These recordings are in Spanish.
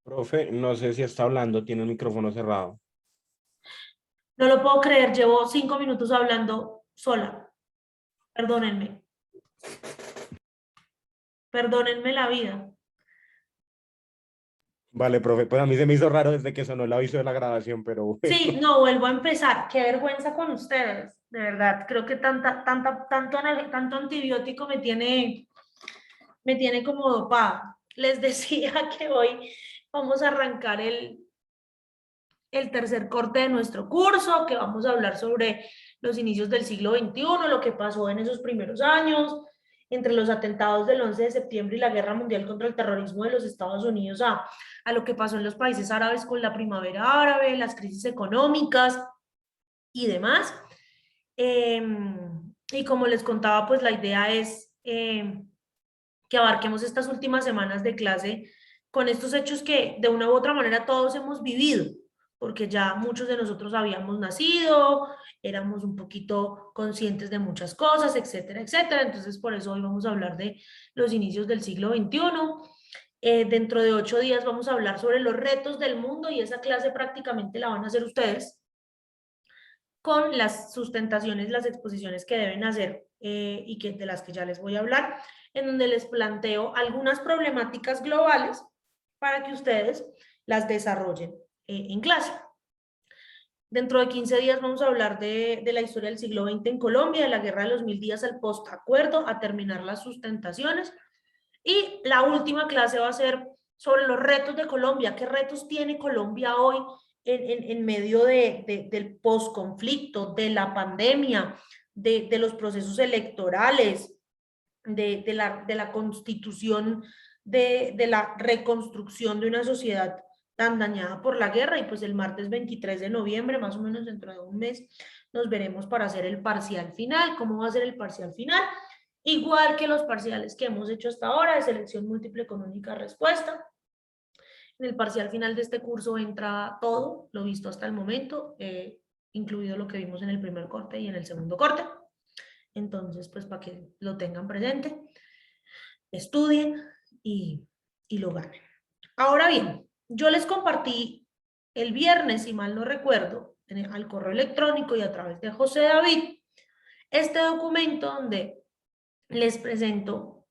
Profe, no sé si está hablando, tiene el micrófono cerrado. No lo puedo creer, llevo 5 minutos hablando sola. Perdónenme, perdónenme la vida. Vale, profe, pues a mí se me hizo raro desde que sonó el aviso de la grabación, pero Sí, bueno. no, vuelvo a empezar. Qué vergüenza con ustedes, de verdad. Creo que tanto antibiótico me tiene como dopada. Les decía que hoy vamos a arrancar el tercer corte de nuestro curso, que vamos a hablar sobre los inicios del siglo XXI, lo que pasó en esos primeros años, entre los atentados del 11 de septiembre y la guerra mundial contra el terrorismo de los Estados Unidos a lo que pasó en los países árabes con la primavera árabe, las crisis económicas y demás. Eh, y como les contaba, pues la idea es que abarquemos estas últimas semanas de clase con estos hechos que de una u otra manera todos hemos vivido, porque ya muchos de nosotros habíamos nacido, éramos un poquito conscientes de muchas cosas, etcétera, etcétera. Entonces, por eso hoy vamos a hablar de los inicios del siglo XXI. Dentro de 8 días vamos a hablar sobre los retos del mundo y esa clase prácticamente la van a hacer ustedes con las sustentaciones, las exposiciones que deben hacer y que, de las que ya les voy a hablar, en donde les planteo algunas problemáticas globales para que ustedes las desarrollen en clase. Dentro de 15 días vamos a hablar de la historia del siglo XX en Colombia, de la guerra de los 1000 días al postacuerdo, a terminar las sustentaciones. Y la última clase va a ser sobre los retos de Colombia. ¿Qué retos tiene Colombia hoy en medio del posconflicto, de la pandemia, de los procesos electorales, de la constitución, de la reconstrucción de una sociedad tan dañada por la guerra? Y pues el martes 23 de noviembre, más o menos dentro de un mes, nos veremos para hacer el parcial final. ¿Cómo va a ser el parcial final? Igual que los parciales que hemos hecho hasta ahora de selección múltiple con única respuesta. En el parcial final de este curso entra todo lo visto hasta el momento, incluido lo que vimos en el primer corte y en el segundo corte. Entonces, pues para que lo tengan presente, estudien y lo ganen. Ahora bien, yo les compartí el viernes, si mal no recuerdo, al correo electrónico y a través de José David, este documento donde les presento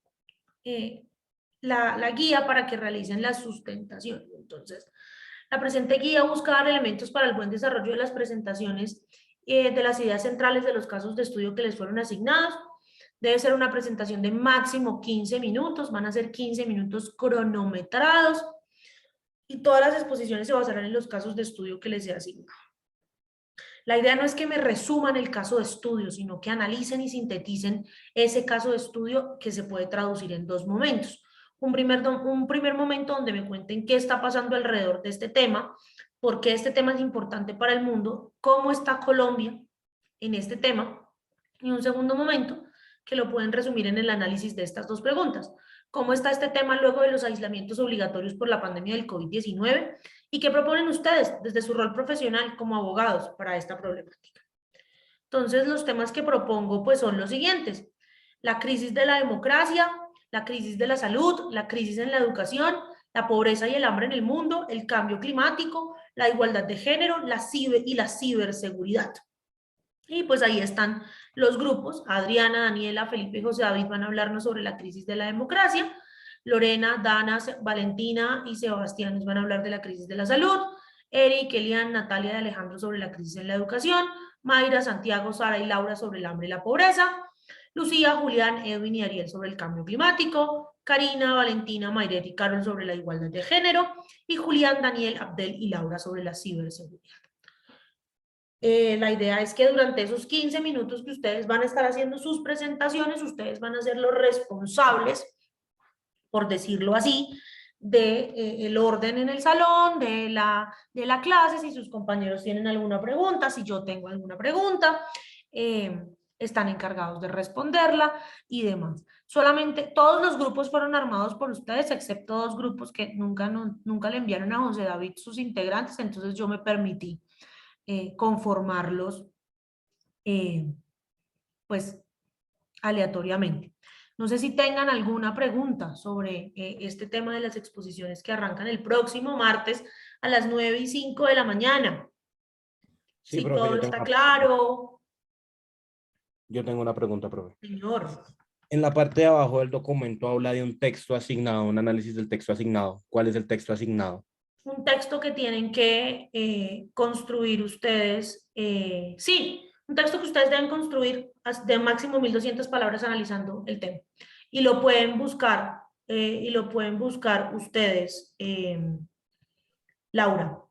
la guía para que realicen las sustentaciones. Entonces, la presente guía busca dar elementos para el buen desarrollo de las presentaciones de las ideas centrales de los casos de estudio que les fueron asignados. Debe ser una presentación de máximo 15 minutos, van a ser 15 minutos cronometrados y todas las exposiciones se basarán en los casos de estudio que les he asignado. La idea no es que me resuman el caso de estudio, sino que analicen y sinteticen ese caso de estudio que se puede traducir en dos momentos. Un primer momento donde me cuenten qué está pasando alrededor de este tema, por qué este tema es importante para el mundo, cómo está Colombia en este tema, y un segundo momento que lo pueden resumir en el análisis de estas dos preguntas. ¿Cómo está este tema luego de los aislamientos obligatorios por la pandemia del COVID-19? ¿Y qué proponen ustedes desde su rol profesional como abogados para esta problemática? Entonces, los temas que propongo pues son los siguientes: la crisis de la democracia, la crisis de la salud, la crisis en la educación, la pobreza y el hambre en el mundo, el cambio climático, la igualdad de género, y la ciberseguridad. Y pues ahí están los grupos. Adriana, Daniela, Felipe y José David van a hablarnos sobre la crisis de la democracia. Lorena, Dana, Valentina y Sebastián nos van a hablar de la crisis de la salud. Eric, Elian, Natalia y Alejandro sobre la crisis en la educación. Mayra, Santiago, Sara y Laura sobre el hambre y la pobreza. Lucía, Julián, Edwin y Ariel sobre el cambio climático. Karina, Valentina, Mayret y Carol sobre la igualdad de género. Y Julián, Daniel, Abdel y Laura sobre la ciberseguridad. La idea es que durante esos 15 minutos que ustedes van a estar haciendo sus presentaciones, ustedes van a ser los responsables, por decirlo así, de el orden en el salón, de la clase, si sus compañeros tienen alguna pregunta, si yo tengo alguna pregunta, están encargados de responderla y demás. Solamente todos los grupos fueron armados por ustedes, excepto dos grupos que nunca le enviaron a José David sus integrantes, entonces yo me permití conformarlos pues aleatoriamente. No sé si tengan alguna pregunta sobre este tema de las exposiciones que arrancan el próximo martes a las 9:05 de la mañana. Sí, Si profe, todo está claro, yo tengo una pregunta, profe. señor. En la parte de abajo del documento habla de un texto asignado, un análisis del texto asignado. ¿Cuál es el texto asignado? Un texto que tienen que construir ustedes. Sí, un texto que ustedes deben construir de máximo 1.200 palabras analizando el tema. Y lo pueden buscar, ustedes, Laura.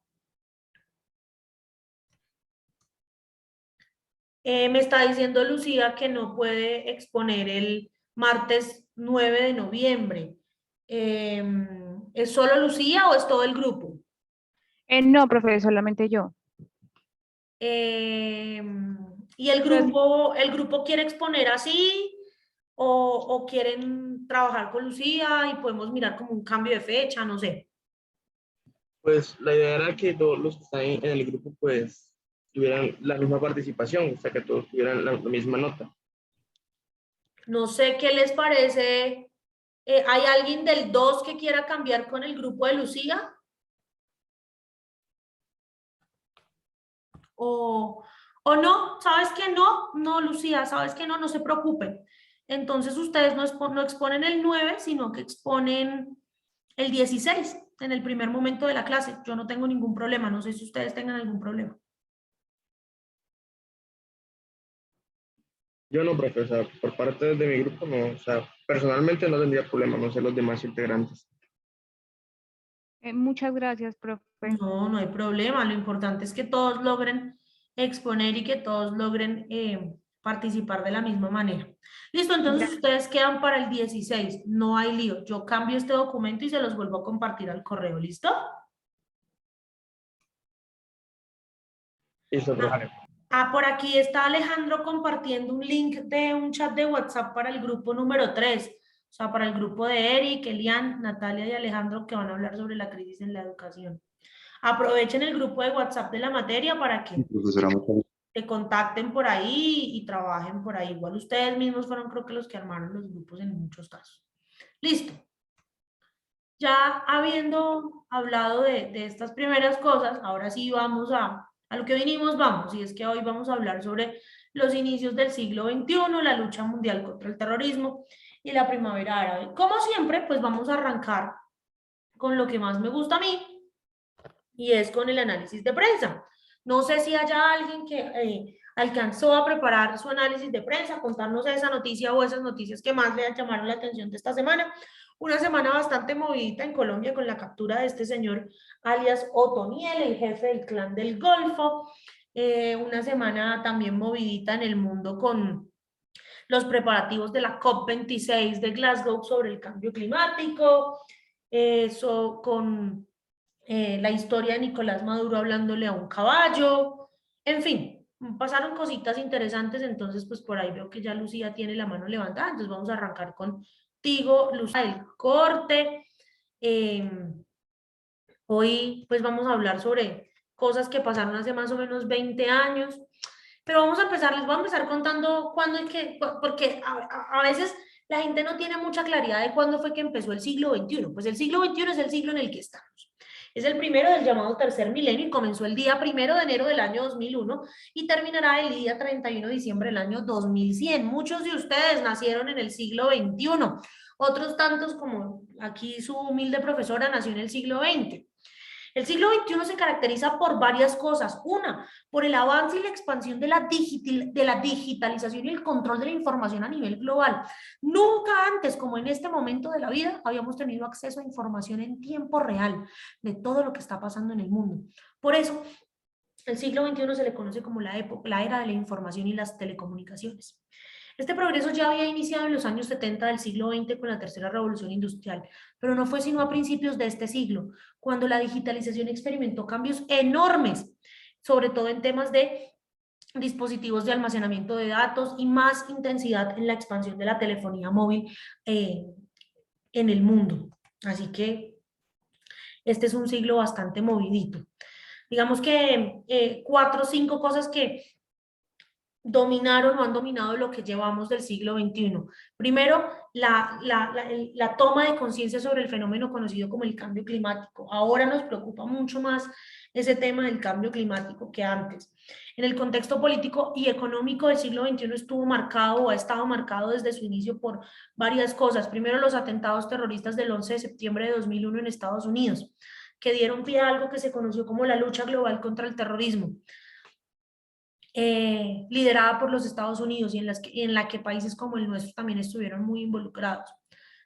Me está diciendo Lucía que no puede exponer el martes 9 de noviembre. ¿Es solo Lucía o es todo el grupo? No, profe, solamente yo. Eh, ¿Y el Entonces, grupo quiere exponer así o quieren trabajar con Lucía y podemos mirar como un cambio de fecha? No sé. Pues la idea era que todos los que están en el grupo pues tuvieran la misma participación, o sea, que todos tuvieran la misma nota. No sé qué les parece. ¿Hay alguien del 2 que quiera cambiar con el grupo de Lucía? O no, ¿sabes qué? No, Lucía, ¿sabes qué? No se preocupen. Entonces ustedes no exponen el 9, sino que exponen el 16 en el primer momento de la clase. Yo no tengo ningún problema, no sé si ustedes tengan algún problema. Yo no, profe, o sea, por parte de mi grupo no, o sea, personalmente no tendría problema, no sé los demás integrantes. muchas gracias, profe. No hay problema. Lo importante es que todos logren exponer y que todos logren participar de la misma manera. Listo, entonces ustedes quedan para el 16. No hay lío. Yo cambio este documento y se los vuelvo a compartir al correo. ¿Listo? Listo, profe. Por aquí está Alejandro compartiendo un link de un chat de WhatsApp para el grupo número 3. O sea, para el grupo de Eric, Elian, Natalia y Alejandro que van a hablar sobre la crisis en la educación. Aprovechen el grupo de WhatsApp de la materia para que Profesora, te contacten por ahí y trabajen por ahí. Igual ustedes mismos fueron creo que los que armaron los grupos en muchos casos. Listo. Ya habiendo hablado de estas primeras cosas, ahora sí vamos a lo que vinimos, vamos. Y es que hoy vamos a hablar sobre los inicios del siglo XXI, la lucha mundial contra el terrorismo y la primavera árabe. Como siempre, pues vamos a arrancar con lo que más me gusta a mí, y es con el análisis de prensa. No sé si haya alguien que alcanzó a preparar su análisis de prensa, contarnos esa noticia o esas noticias que más le llamaron la atención de esta semana. Una semana bastante movidita en Colombia con la captura de este señor alias Otoniel, el jefe del clan del Golfo. Una semana también movidita en el mundo con los preparativos de la COP26 de Glasgow sobre el cambio climático, con la historia de Nicolás Maduro hablándole a un caballo, en fin, pasaron cositas interesantes. Entonces pues por ahí veo que ya Lucía tiene la mano levantada, entonces vamos a arrancar contigo, Lucía, del corte. Hoy pues vamos a hablar sobre cosas que pasaron hace más o menos 20 años, pero vamos a empezar, les voy a empezar contando cuándo es que, porque a veces la gente no tiene mucha claridad de cuándo fue que empezó el siglo XXI. Pues el siglo XXI es el siglo en el que estamos. Es el primero del llamado tercer milenio y comenzó el día 1 de enero del año 2001 y terminará el día 31 de diciembre del año 2100. Muchos de ustedes nacieron en el siglo XXI, otros tantos como aquí su humilde profesora nació en el siglo XX. El siglo XXI se caracteriza por varias cosas. Una, por el avance y la expansión de la digitalización y el control de la información a nivel global. Nunca antes, como en este momento de la vida, habíamos tenido acceso a información en tiempo real de todo lo que está pasando en el mundo. Por eso, el siglo XXI se le conoce como la era de la información y las telecomunicaciones. Este progreso ya había iniciado en los años 70 del siglo XX con la tercera revolución industrial, pero no fue sino a principios de este siglo, cuando la digitalización experimentó cambios enormes, sobre todo en temas de dispositivos de almacenamiento de datos y más intensidad en la expansión de la telefonía móvil en el mundo. Así que este es un siglo bastante movidito. Digamos que 4 o 5 cosas que dominaron o han dominado lo que llevamos del siglo XXI. Primero, la toma de conciencia sobre el fenómeno conocido como el cambio climático. Ahora nos preocupa mucho más ese tema del cambio climático que antes. En el contexto político y económico del siglo XXI estuvo marcado o ha estado marcado desde su inicio por varias cosas. Primero, los atentados terroristas del 11 de septiembre de 2001 en Estados Unidos, que dieron pie a algo que se conoció como la lucha global contra el terrorismo, liderada por los Estados Unidos y en la que países como el nuestro también estuvieron muy involucrados.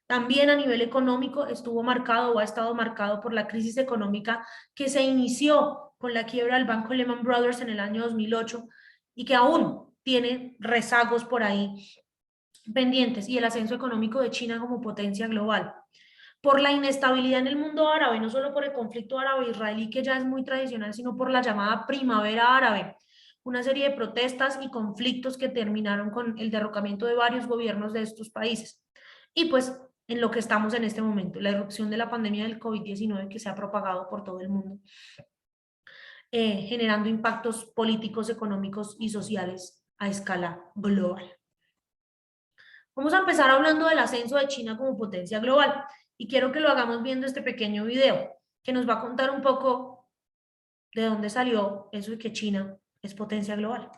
También a nivel económico estuvo marcado o ha estado marcado por la crisis económica que se inició con la quiebra del banco Lehman Brothers en el año 2008 y que aún tiene rezagos por ahí pendientes, y el ascenso económico de China como potencia global. Por la inestabilidad en el mundo árabe, no solo por el conflicto árabe-israelí que ya es muy tradicional, sino por la llamada primavera árabe, una serie de protestas y conflictos que terminaron con el derrocamiento de varios gobiernos de estos países. Y pues en lo que estamos en este momento, la irrupción de la pandemia del COVID-19 que se ha propagado por todo el mundo, generando impactos políticos, económicos y sociales a escala global. Vamos a empezar hablando del ascenso de China como potencia global y quiero que lo hagamos viendo este pequeño video que nos va a contar un poco de dónde salió eso de que China es potencia global.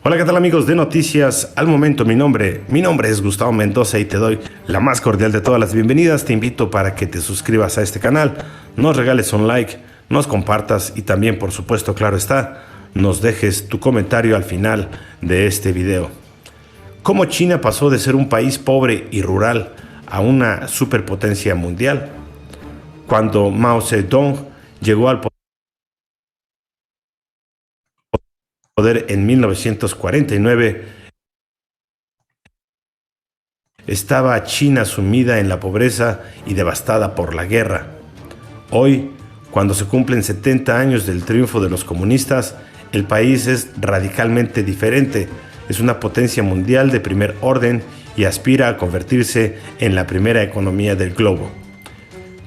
Hola, ¿qué tal amigos de Noticias al Momento? Mi nombre es Gustavo Mendoza y te doy la más cordial de todas las bienvenidas. Te invito para que te suscribas a este canal, nos regales un like, nos compartas y también, por supuesto, claro está, nos dejes tu comentario al final de este video. ¿Cómo China pasó de ser un país pobre y rural a una superpotencia mundial? Cuando Mao Zedong llegó al poder en 1949, estaba China sumida en la pobreza y devastada por la guerra. Hoy, cuando se cumplen 70 años del triunfo de los comunistas, el país es radicalmente diferente. Es una potencia mundial de primer orden y aspira a convertirse en la primera economía del globo.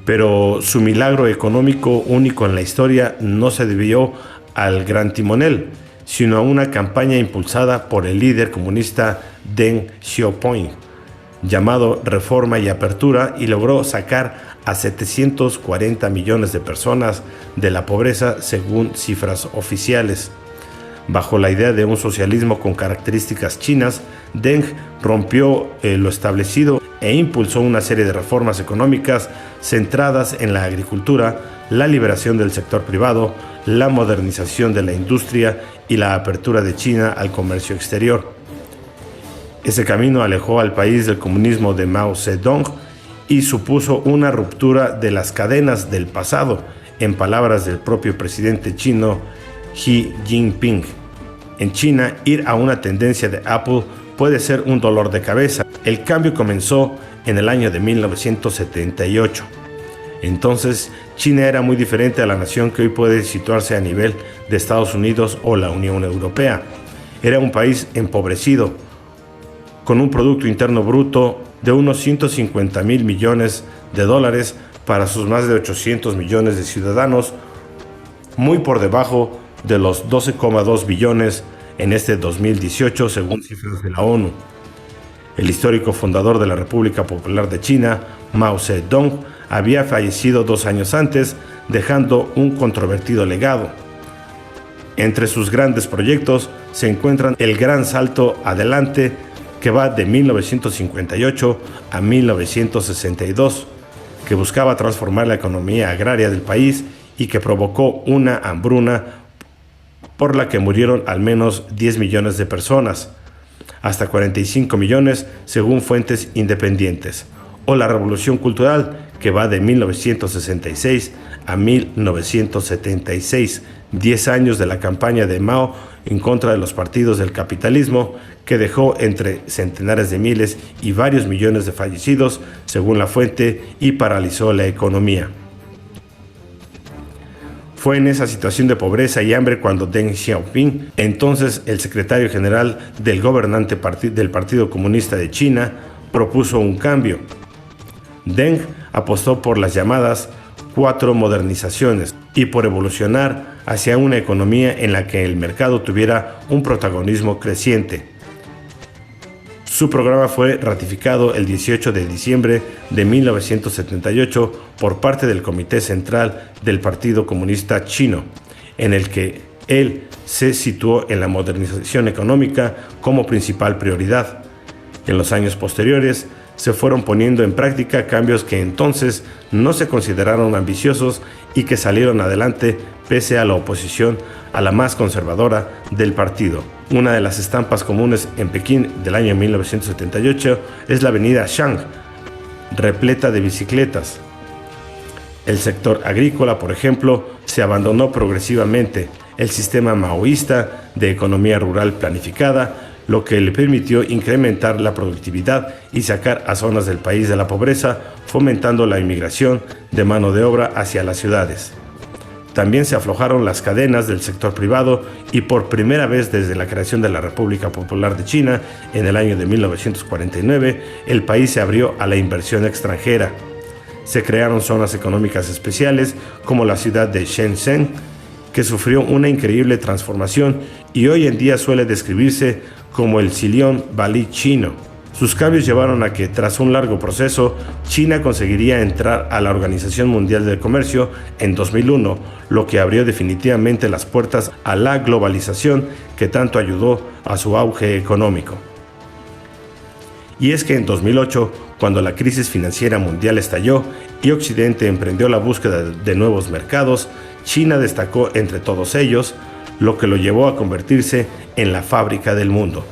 Pero su milagro económico único en la historia no se debió al gran timonel, sino a una campaña impulsada por el líder comunista Deng Xiaoping, llamado Reforma y Apertura, y logró sacar a 740 millones de personas de la pobreza según cifras oficiales. Bajo la idea de un socialismo con características chinas, Deng rompió lo establecido e impulsó una serie de reformas económicas centradas en la agricultura, la liberación del sector privado, la modernización de la industria y la apertura de China al comercio exterior. Ese camino alejó al país del comunismo de Mao Zedong y supuso una ruptura de las cadenas del pasado, en palabras del propio presidente chino Xi Jinping. En China, ir a una tendencia de Apple puede ser un dolor de cabeza. El cambio comenzó en el año de 1978. Entonces, China era muy diferente a la nación que hoy puede situarse a nivel de Estados Unidos o la Unión Europea. Era un país empobrecido, con un Producto Interno Bruto de unos 150.000 millones de dólares para sus más de 800 millones de ciudadanos, muy por debajo de los 12,2 billones en este 2018, según cifras de la ONU. El histórico fundador de la República Popular de China, Mao Zedong, había fallecido 2 años antes, dejando un controvertido legado. Entre sus grandes proyectos se encuentran el Gran Salto Adelante, que va de 1958 a 1962, que buscaba transformar la economía agraria del país y que provocó una hambruna por la que murieron al menos 10 millones de personas, hasta 45 millones según fuentes independientes. O la Revolución Cultural, que va de 1966 a 1976, 10 años de la campaña de Mao en contra de los partidos del capitalismo, que dejó entre centenares de miles y varios millones de fallecidos, según la fuente, y paralizó la economía. Fue en esa situación de pobreza y hambre cuando Deng Xiaoping, entonces el secretario general del gobernante del Partido Comunista de China, propuso un cambio. Deng apostó por las llamadas 4 modernizaciones. y por evolucionar hacia una economía en la que el mercado tuviera un protagonismo creciente. Su programa fue ratificado el 18 de diciembre de 1978 por parte del Comité Central del Partido Comunista Chino, en el que él se situó en la modernización económica como principal prioridad. En los años posteriores se fueron poniendo en práctica cambios que entonces no se consideraron ambiciosos y que salieron adelante pese a la oposición a la más conservadora del partido. Una de las estampas comunes en Pekín del año 1978 es la avenida Shang, repleta de bicicletas. El sector agrícola, por ejemplo, se abandonó progresivamente. El sistema maoísta de economía rural planificada, lo que le permitió incrementar la productividad y sacar a zonas del país de la pobreza, fomentando la inmigración de mano de obra hacia las ciudades. También se aflojaron las cadenas del sector privado y por primera vez desde la creación de la República Popular de China en el año de 1949, el país se abrió a la inversión extranjera. Se crearon zonas económicas especiales como la ciudad de Shenzhen, que sufrió una increíble transformación y hoy en día suele describirse como el Silicon Valley chino. Sus cambios llevaron a que, tras un largo proceso, China conseguiría entrar a la Organización Mundial del Comercio en 2001, lo que abrió definitivamente las puertas a la globalización que tanto ayudó a su auge económico. Y es que en 2008, cuando la crisis financiera mundial estalló y Occidente emprendió la búsqueda de nuevos mercados, China destacó entre todos ellos, lo que lo llevó a convertirse en la fábrica del mundo.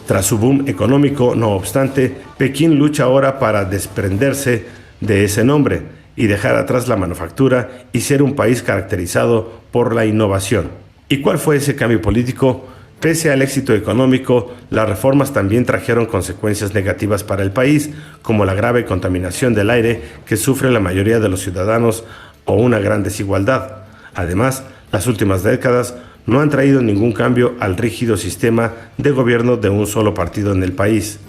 Tras su boom económico, no obstante, Pekín lucha ahora para desprenderse de ese nombre y dejar atrás la manufactura y ser un país caracterizado por la innovación. ¿Y cuál fue ese cambio político? Pese al éxito económico, las reformas también trajeron consecuencias negativas para el país, como la grave contaminación del aire que sufre la mayoría de los ciudadanos o una gran desigualdad. Además, las últimas décadas no han traído ningún cambio al rígido sistema de gobierno de un solo partido en el país.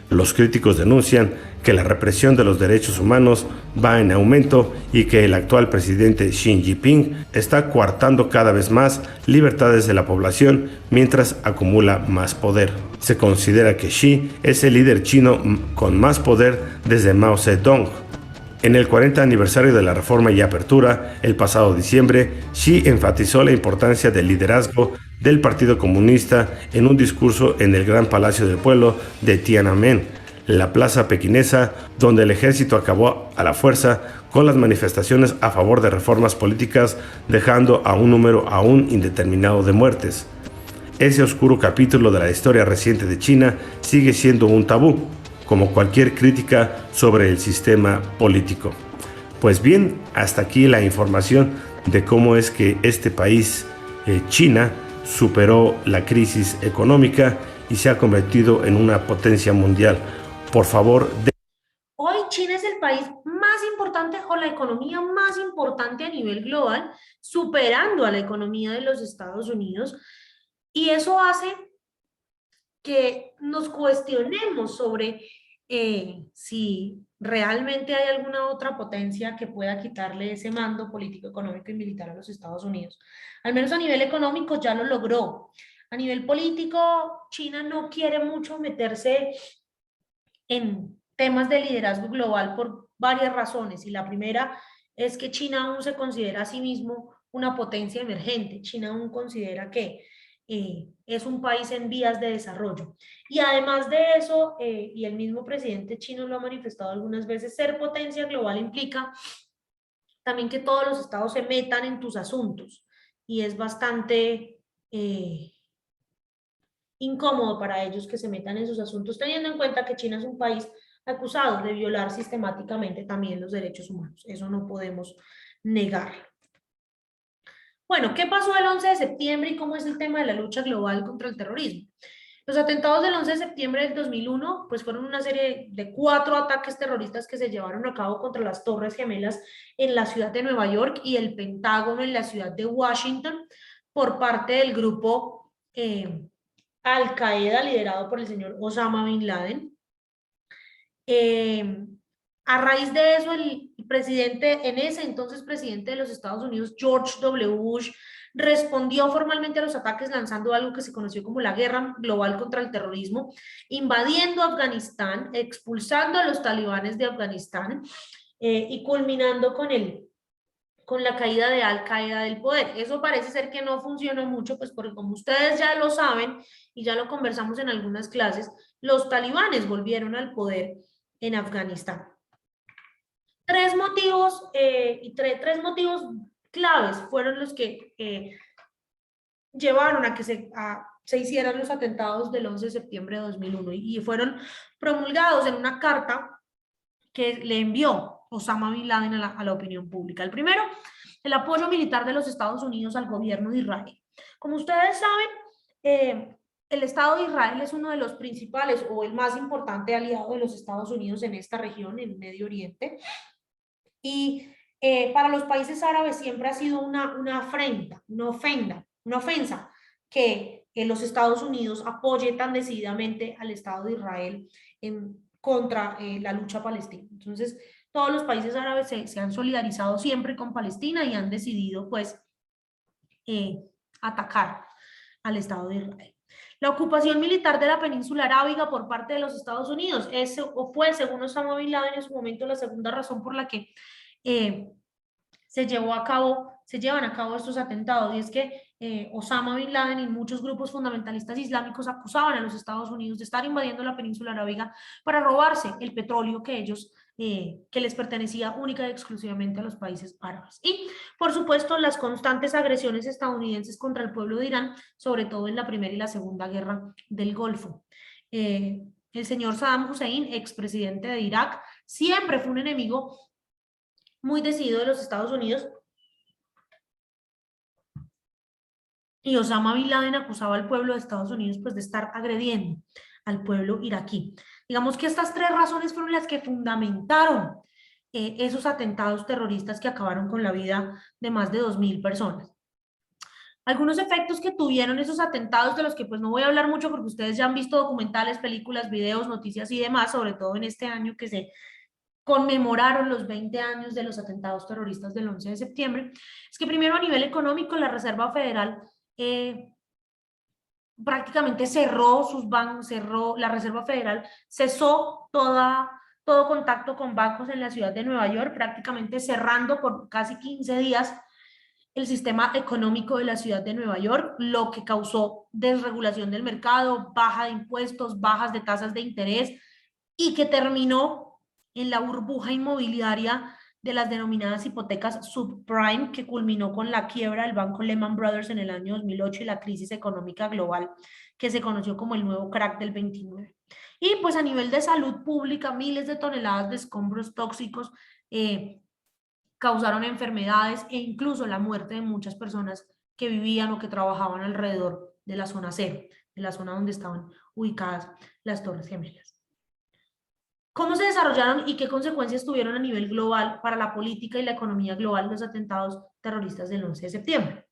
Los críticos denuncian que la represión de los derechos humanos va en aumento y que el actual presidente Xi Jinping está coartando cada vez más libertades de la población mientras acumula más poder. Se considera que Xi es el líder chino con más poder desde Mao Zedong. En el 40 aniversario de la Reforma y Apertura, el pasado diciembre, Xi enfatizó la importancia del liderazgo del Partido Comunista en un discurso en el Gran Palacio del Pueblo de Tiananmen, la plaza pequinesa, donde el ejército acabó a la fuerza con las manifestaciones a favor de reformas políticas, dejando a un número aún indeterminado de muertes. Ese oscuro capítulo de la historia reciente de China sigue siendo un tabú, como cualquier crítica sobre el sistema político. Pues bien, hasta aquí la información de cómo es que este país, China, superó la crisis económica y se ha convertido en una potencia mundial. Por favor, Hoy China es el país más importante o la economía más importante a nivel global, superando a la economía de los Estados Unidos, y eso hace que nos cuestionemos sobre si realmente hay alguna otra potencia que pueda quitarle ese mando político, económico y militar a los Estados Unidos. Al menos a nivel económico ya lo logró. A nivel político, China no quiere mucho meterse en temas de liderazgo global por varias razones, y la primera es que China aún se considera a sí mismo una potencia emergente. China aún considera que es un país en vías de desarrollo. Y además de eso, y el mismo presidente chino lo ha manifestado algunas veces, ser potencia global implica también que todos los estados se metan en tus asuntos, y es bastante incómodo para ellos que se metan en sus asuntos, teniendo en cuenta que China es un país acusado de violar sistemáticamente también los derechos humanos. Eso no podemos negarlo. Bueno, ¿qué pasó el 11 de septiembre y cómo es el tema de la lucha global contra el terrorismo? Los atentados del 11 de septiembre del 2001 pues fueron una serie de 4 ataques terroristas que se llevaron a cabo contra las Torres Gemelas en la ciudad de Nueva York y el Pentágono en la ciudad de Washington por parte del grupo Al-Qaeda, liderado por el señor Osama Bin Laden. A raíz de eso, el presidente, en ese entonces presidente de los Estados Unidos, George W. Bush, respondió formalmente a los ataques lanzando algo que se conoció como la Guerra Global contra el Terrorismo, invadiendo Afganistán, expulsando a los talibanes de Afganistán y culminando con la caída de Al-Qaeda del poder. Eso parece ser que no funcionó mucho, pues porque como ustedes ya lo saben y ya lo conversamos en algunas clases, los talibanes volvieron al poder en Afganistán. Tres motivos claves fueron los que llevaron a que se hicieran los atentados del 11 de septiembre de 2001 y fueron promulgados en una carta que le envió Osama Bin Laden a la opinión pública. El primero, el apoyo militar de los Estados Unidos al gobierno de Israel. Como ustedes saben, el Estado de Israel es uno de los principales o el más importante aliado de los Estados Unidos en esta región, en Medio Oriente. Y para los países árabes siempre ha sido una afrenta, una ofensa que los Estados Unidos apoye tan decididamente al Estado de Israel contra la lucha palestina. Entonces, todos los países árabes se han solidarizado siempre con Palestina y han decidido, pues, atacar al Estado de Israel. La ocupación militar de la península arábiga por parte de los Estados Unidos fue, según Osama Bin Laden en su momento, la segunda razón por la que se llevan a cabo estos atentados, y es que Osama Bin Laden y muchos grupos fundamentalistas islámicos acusaban a los Estados Unidos de estar invadiendo la península arábiga para robarse el petróleo que les pertenecía única y exclusivamente a los países árabes. Y, por supuesto, las constantes agresiones estadounidenses contra el pueblo de Irán, sobre todo en la Primera y la Segunda Guerra del Golfo. El señor Saddam Hussein, expresidente de Irak, siempre fue un enemigo muy decidido de los Estados Unidos, y Osama Bin Laden acusaba al pueblo de Estados Unidos, pues, de estar agrediendo al pueblo iraquí. Digamos que estas tres razones fueron las que fundamentaron esos atentados terroristas que acabaron con la vida de más de 2.000 personas. Algunos efectos que tuvieron esos atentados, de los que pues no voy a hablar mucho porque ustedes ya han visto documentales, películas, videos, noticias y demás, sobre todo en este año que se conmemoraron los 20 años de los atentados terroristas del 11 de septiembre, es que primero a nivel económico la Reserva Federal prácticamente cerró sus bancos, la Reserva Federal cesó todo contacto con bancos en la ciudad de Nueva York, prácticamente cerrando por casi 15 días el sistema económico de la ciudad de Nueva York, lo que causó desregulación del mercado, baja de impuestos, bajas de tasas de interés, y que terminó en la burbuja inmobiliaria de las denominadas hipotecas subprime, que culminó con la quiebra del banco Lehman Brothers en el año 2008 y la crisis económica global que se conoció como el nuevo crack del 29. Y pues a nivel de salud pública, miles de toneladas de escombros tóxicos causaron enfermedades e incluso la muerte de muchas personas que vivían o que trabajaban alrededor de la zona cero, de la zona donde estaban ubicadas las Torres Gemelas. ¿Cómo se desarrollaron y qué consecuencias tuvieron a nivel global para la política y la economía global los atentados terroristas del 11 de septiembre?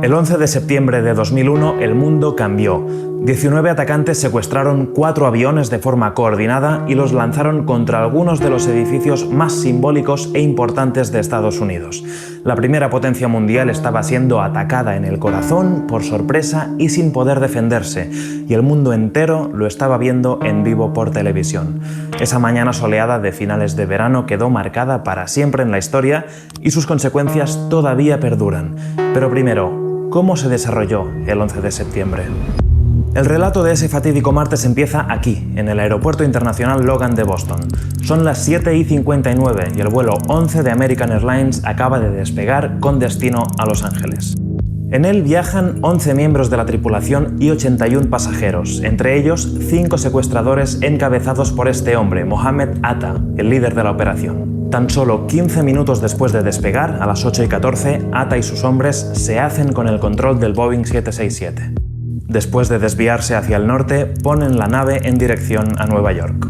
El 11 de septiembre de 2001 el mundo cambió. 19 atacantes secuestraron 4 aviones de forma coordinada y los lanzaron contra algunos de los edificios más simbólicos e importantes de Estados Unidos. La primera potencia mundial estaba siendo atacada en el corazón, por sorpresa y sin poder defenderse, y el mundo entero lo estaba viendo en vivo por televisión. Esa mañana soleada de finales de verano quedó marcada para siempre en la historia y sus consecuencias todavía perduran. Pero primero, ¿cómo se desarrolló el 11 de septiembre? El relato de ese fatídico martes empieza aquí, en el Aeropuerto Internacional Logan de Boston. Son las 7:59 y el vuelo 11 de American Airlines acaba de despegar con destino a Los Ángeles. En él viajan 11 miembros de la tripulación y 81 pasajeros, entre ellos 5 secuestradores encabezados por este hombre, Mohammed Atta, el líder de la operación. Tan solo 15 minutos después de despegar, a las 8:14, Atta y sus hombres se hacen con el control del Boeing 767. Después de desviarse hacia el norte, ponen la nave en dirección a Nueva York.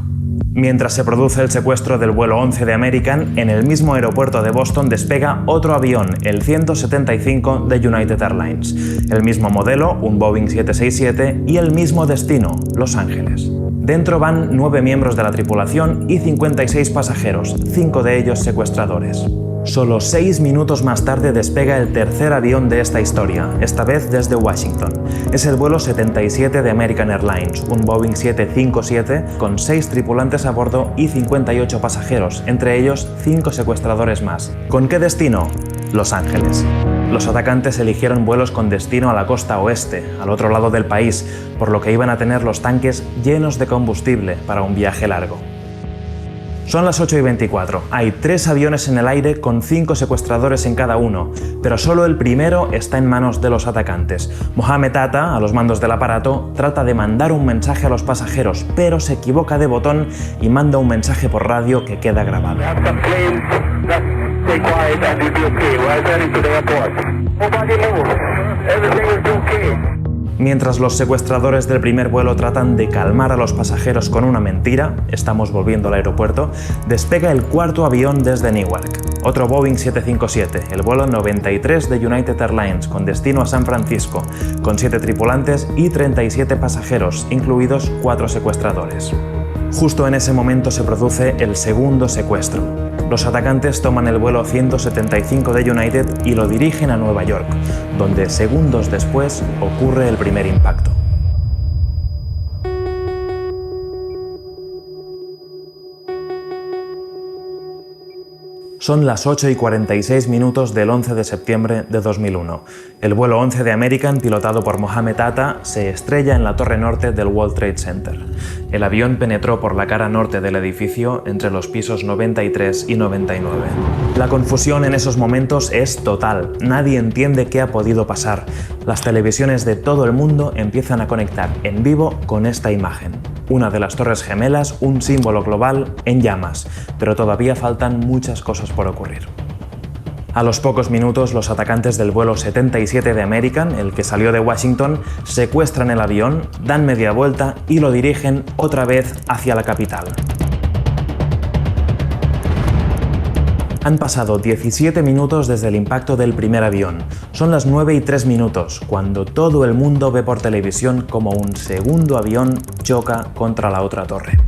Mientras se produce el secuestro del vuelo 11 de American, en el mismo aeropuerto de Boston despega otro avión, el 175 de United Airlines. El mismo modelo, un Boeing 767, y el mismo destino, Los Ángeles. Dentro van 9 miembros de la tripulación y 56 pasajeros, 5 de ellos secuestradores. Solo 6 minutos más tarde despega el tercer avión de esta historia, esta vez desde Washington. Es el vuelo 77 de American Airlines, un Boeing 757 con 6 tripulantes a bordo y 58 pasajeros, entre ellos 5 secuestradores más. ¿Con qué destino? Los Ángeles. Los atacantes eligieron vuelos con destino a la costa oeste, al otro lado del país, por lo que iban a tener los tanques llenos de combustible para un viaje largo. Son las 8:24. Hay 3 aviones en el aire con 5 secuestradores en cada uno, pero solo el primero está en manos de los atacantes. Mohamed Atta, a los mandos del aparato, trata de mandar un mensaje a los pasajeros, pero se equivoca de botón y manda un mensaje por radio que queda grabado. Mientras los secuestradores del primer vuelo tratan de calmar a los pasajeros con una mentira, estamos volviendo al aeropuerto, despega el cuarto avión desde Newark. Otro Boeing 757, el vuelo 93 de United Airlines, con destino a San Francisco, con 7 tripulantes y 37 pasajeros, incluidos 4 secuestradores. Justo en ese momento se produce el segundo secuestro. Los atacantes toman el vuelo 175 de United y lo dirigen a Nueva York, donde segundos después ocurre el primer impacto. Son las 8:46 del 11 de septiembre de 2001. El vuelo 11 de American, pilotado por Mohamed Atta, se estrella en la torre norte del World Trade Center. El avión penetró por la cara norte del edificio entre los pisos 93 y 99. La confusión en esos momentos es total. Nadie entiende qué ha podido pasar. Las televisiones de todo el mundo empiezan a conectar en vivo con esta imagen. Una de las Torres Gemelas, un símbolo global en llamas, pero todavía faltan muchas cosas por ocurrir. A los pocos minutos, los atacantes del vuelo 77 de American, el que salió de Washington, secuestran el avión, dan media vuelta y lo dirigen otra vez hacia la capital. Han pasado 17 minutos desde el impacto del primer avión. Son las 9:03, cuando todo el mundo ve por televisión como un segundo avión choca contra la otra torre.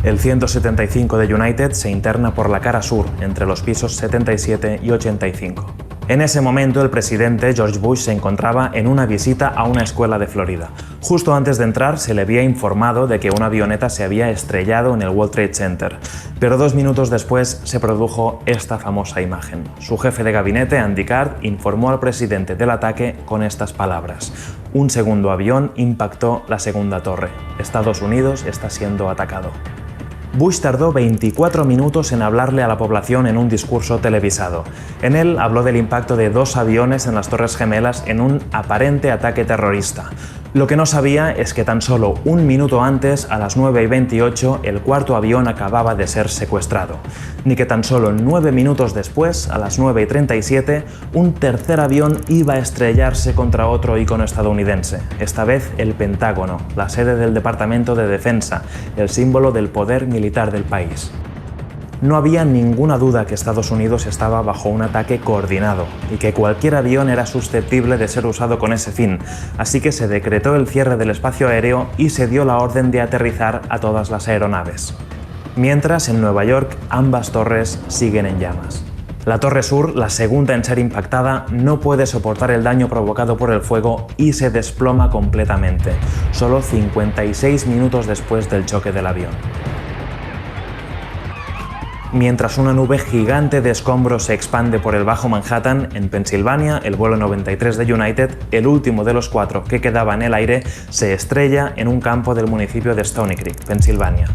El 175 de United se interna por la cara sur, entre los pisos 77 y 85. En ese momento, el presidente George Bush se encontraba en una visita a una escuela de Florida. Justo antes de entrar, se le había informado de que una avioneta se había estrellado en el World Trade Center. Pero 2 minutos después se produjo esta famosa imagen. Su jefe de gabinete, Andy Card, informó al presidente del ataque con estas palabras: un segundo avión impactó la segunda torre. Estados Unidos está siendo atacado. Bush tardó 24 minutos en hablarle a la población en un discurso televisado. En él habló del impacto de 2 aviones en las Torres Gemelas en un aparente ataque terrorista. Lo que no sabía es que tan solo un minuto antes, a las 9:28, el cuarto avión acababa de ser secuestrado. Ni que tan solo 9 minutos después, a las 9:37, un tercer avión iba a estrellarse contra otro ícono estadounidense, esta vez el Pentágono, la sede del Departamento de Defensa, el símbolo del poder militar del país. No había ninguna duda que Estados Unidos estaba bajo un ataque coordinado y que cualquier avión era susceptible de ser usado con ese fin, así que se decretó el cierre del espacio aéreo y se dio la orden de aterrizar a todas las aeronaves. Mientras, en Nueva York, ambas torres siguen en llamas. La torre sur, la segunda en ser impactada, no puede soportar el daño provocado por el fuego y se desploma completamente, solo 56 minutos después del choque del avión. Mientras una nube gigante de escombros se expande por el Bajo Manhattan, en Pensilvania, el vuelo 93 de United, el último de los 4 que quedaba en el aire, se estrella en un campo del municipio de Stony Creek, Pensilvania.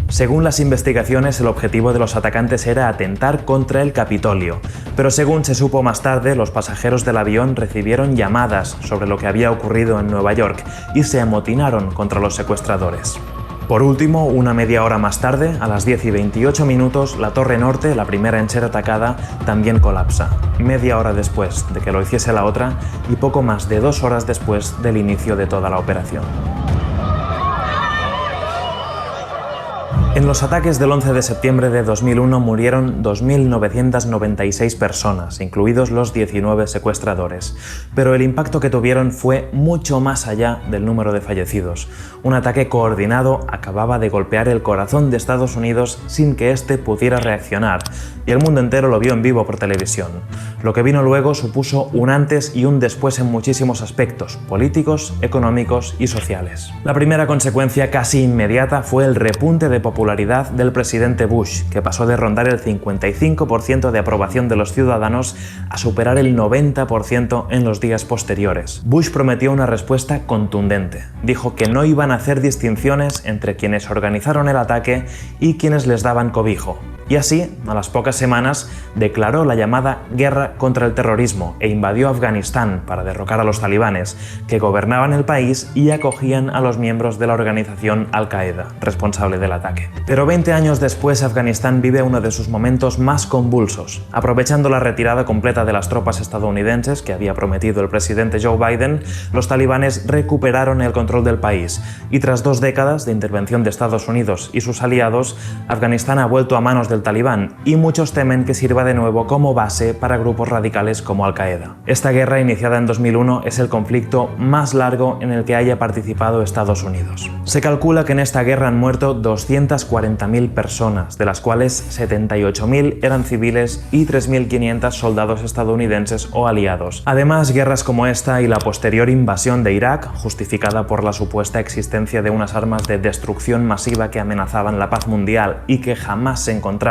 Según las investigaciones, el objetivo de los atacantes era atentar contra el Capitolio, pero según se supo más tarde, los pasajeros del avión recibieron llamadas sobre lo que había ocurrido en Nueva York y se amotinaron contra los secuestradores. Por último, una media hora más tarde, a las 10:28, la torre norte, la primera en ser atacada, también colapsa, media hora después de que lo hiciese la otra y poco más de 2 horas después del inicio de toda la operación. En los ataques del 11 de septiembre de 2001 murieron 2.996 personas, incluidos los 19 secuestradores. Pero el impacto que tuvieron fue mucho más allá del número de fallecidos. Un ataque coordinado acababa de golpear el corazón de Estados Unidos sin que éste pudiera reaccionar, y el mundo entero lo vio en vivo por televisión. Lo que vino luego supuso un antes y un después en muchísimos aspectos, políticos, económicos y sociales. La primera consecuencia casi inmediata fue el repunte de popularidad del presidente Bush, que pasó de rondar el 55% de aprobación de los ciudadanos a superar el 90% en los días posteriores. Bush prometió una respuesta contundente. Dijo que no iban a hacer distinciones entre quienes organizaron el ataque y quienes les daban cobijo. Y así, a las pocas semanas, declaró la llamada guerra contra el terrorismo e invadió Afganistán para derrocar a los talibanes, que gobernaban el país y acogían a los miembros de la organización Al-Qaeda, responsable del ataque. Pero 20 años después, Afganistán vive uno de sus momentos más convulsos. Aprovechando la retirada completa de las tropas estadounidenses que había prometido el presidente Joe Biden, los talibanes recuperaron el control del país y tras 2 décadas de intervención de Estados Unidos y sus aliados, Afganistán ha vuelto a manos del talibán y muchos temen que sirva de nuevo como base para grupos radicales como Al-Qaeda. Esta guerra, iniciada en 2001, es el conflicto más largo en el que haya participado Estados Unidos. Se calcula que en esta guerra han muerto 240.000 personas, de las cuales 78.000 eran civiles y 3.500 soldados estadounidenses o aliados. Además, guerras como esta y la posterior invasión de Irak, justificada por la supuesta existencia de unas armas de destrucción masiva que amenazaban la paz mundial y que jamás se encontraron,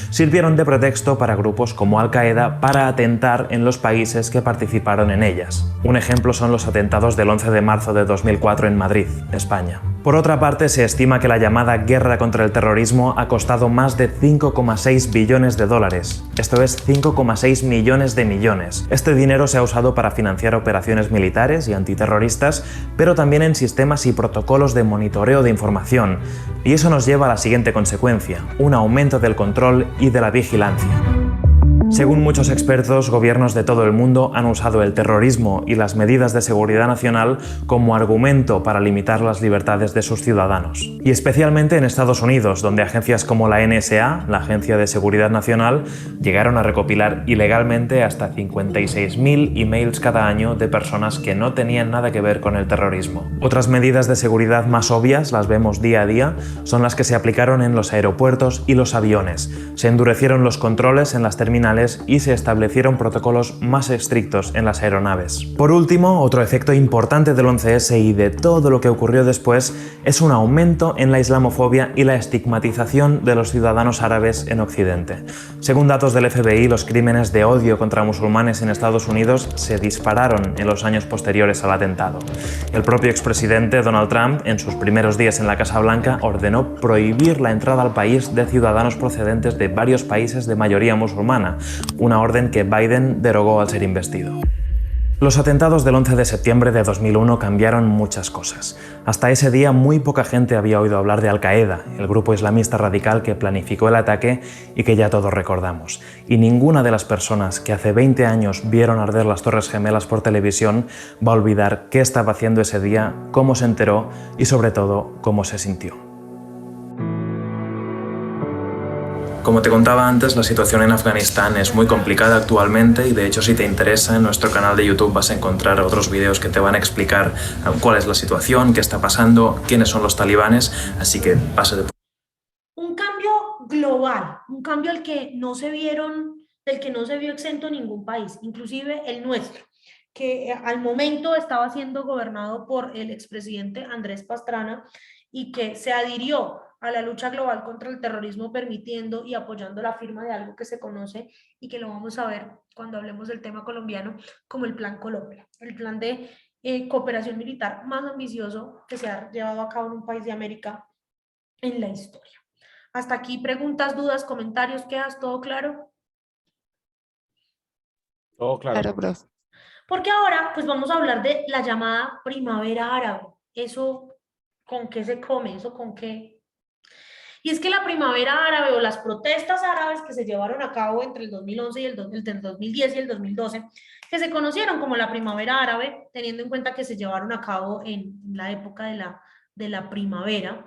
sirvieron de pretexto para grupos como Al-Qaeda para atentar en los países que participaron en ellas. Un ejemplo son los atentados del 11 de marzo de 2004 en Madrid, España. Por otra parte, se estima que la llamada guerra contra el terrorismo ha costado más de 5,6 billones de dólares. Esto es 5,6 millones de millones. Este dinero se ha usado para financiar operaciones militares y antiterroristas, pero también en sistemas y protocolos de monitoreo de información. Y eso nos lleva a la siguiente consecuencia: un aumento del control y de la vigilancia. Según muchos expertos, gobiernos de todo el mundo han usado el terrorismo y las medidas de seguridad nacional como argumento para limitar las libertades de sus ciudadanos. Y especialmente en Estados Unidos, donde agencias como la NSA, la Agencia de Seguridad Nacional, llegaron a recopilar ilegalmente hasta 56.000 emails cada año de personas que no tenían nada que ver con el terrorismo. Otras medidas de seguridad más obvias, las vemos día a día, son las que se aplicaron en los aeropuertos y los aviones. Se endurecieron los controles en las terminales y se establecieron protocolos más estrictos en las aeronaves. Por último, otro efecto importante del 11S y de todo lo que ocurrió después es un aumento en la islamofobia y la estigmatización de los ciudadanos árabes en Occidente. Según datos del FBI, los crímenes de odio contra musulmanes en Estados Unidos se dispararon en los años posteriores al atentado. El propio expresidente Donald Trump, en sus primeros días en la Casa Blanca, ordenó prohibir la entrada al país de ciudadanos procedentes de varios países de mayoría musulmana, una orden que Biden derogó al ser investido. Los atentados del 11 de septiembre de 2001 cambiaron muchas cosas. Hasta ese día muy poca gente había oído hablar de Al-Qaeda, el grupo islamista radical que planificó el ataque y que ya todos recordamos. Y ninguna de las personas que hace 20 años vieron arder las Torres Gemelas por televisión va a olvidar qué estaba haciendo ese día, cómo se enteró y sobre todo cómo se sintió. Como te contaba antes, la situación en Afganistán es muy complicada actualmente y de hecho si te interesa en nuestro canal de YouTube vas a encontrar otros vídeos que te van a explicar cuál es la situación, qué está pasando, quiénes son los talibanes, así que pásate. Un cambio global, un cambio del que no se vio exento ningún país, inclusive el nuestro, que al momento estaba siendo gobernado por el expresidente Andrés Pastrana y que se adhirió a la lucha global contra el terrorismo, permitiendo y apoyando la firma de algo que se conoce y que lo vamos a ver cuando hablemos del tema colombiano como el Plan Colombia, el plan de cooperación militar más ambicioso que se ha llevado a cabo en un país de América en la historia. Hasta aquí, preguntas, dudas, comentarios, ¿quedas todo claro? Todo claro. Claro, profe. Porque ahora pues vamos a hablar de la llamada primavera árabe. ¿Eso con qué se come? ¿Eso con qué? Y es que la primavera árabe o las protestas árabes que se llevaron a cabo entre el 2011 y el 2010 y el 2012, que se conocieron como la primavera árabe, teniendo en cuenta que se llevaron a cabo en la época de la primavera,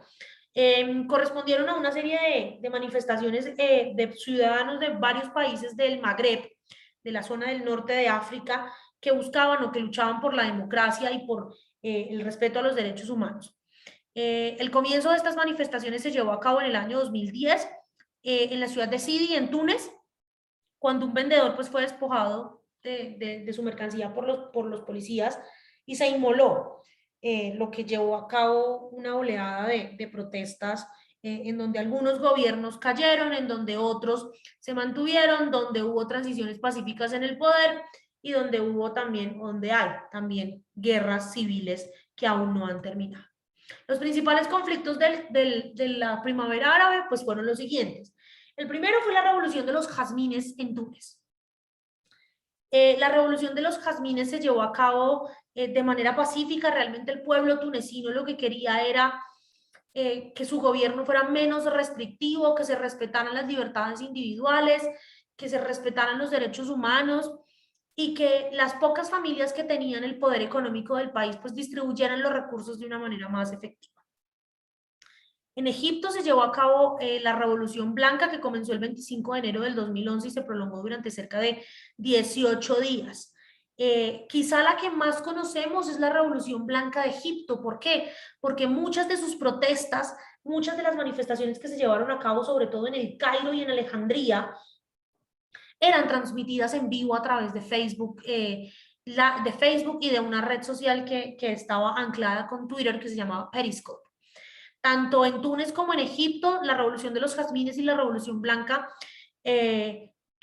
correspondieron a una serie de manifestaciones de ciudadanos de varios países del Magreb, de la zona del norte de África, que buscaban o que luchaban por la democracia y por el respeto a los derechos humanos. El comienzo de estas manifestaciones se llevó a cabo en el año 2010 en la ciudad de Sidi, en Túnez, cuando un vendedor pues, fue despojado de su mercancía por los policías y se inmoló, lo que llevó a cabo una oleada de protestas en donde algunos gobiernos cayeron, en donde otros se mantuvieron, donde hubo transiciones pacíficas en el poder y donde hay también guerras civiles que aún no han terminado. Los principales conflictos de la primavera árabe pues fueron los siguientes. El primero fue la revolución de los jazmines en Túnez. La revolución de los jazmines se llevó a cabo de manera pacífica. Realmente el pueblo tunecino lo que quería era que su gobierno fuera menos restrictivo, que se respetaran las libertades individuales, que se respetaran los derechos humanos y que las pocas familias que tenían el poder económico del país pues distribuyeran los recursos de una manera más efectiva. En Egipto se llevó a cabo la Revolución Blanca, que comenzó el 25 de enero del 2011 y se prolongó durante cerca de 18 días. Quizá la que más conocemos es la Revolución Blanca de Egipto. ¿Por qué? Porque muchas de sus protestas, muchas de las manifestaciones que se llevaron a cabo, sobre todo en el Cairo y en Alejandría, eran transmitidas en vivo a través de Facebook, y de una red social que estaba anclada con Twitter, que se llamaba Periscope. Tanto en Túnez como en Egipto, la Revolución de los Jazmines y la Revolución Blanca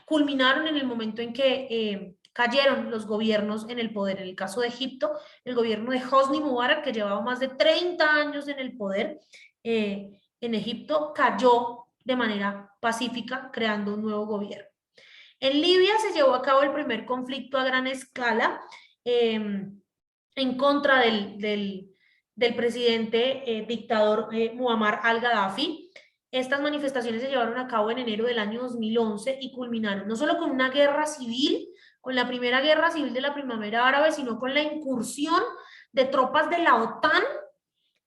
culminaron en el momento en que cayeron los gobiernos en el poder. En el caso de Egipto, el gobierno de Hosni Mubarak, que llevaba más de 30 años en el poder, en Egipto cayó de manera pacífica, creando un nuevo gobierno. En Libia se llevó a cabo el primer conflicto a gran escala en contra del presidente dictador Muammar al-Gaddafi. Estas manifestaciones se llevaron a cabo en enero del año 2011 y culminaron no solo con una guerra civil, con la primera guerra civil de la primavera árabe, sino con la incursión de tropas de la OTAN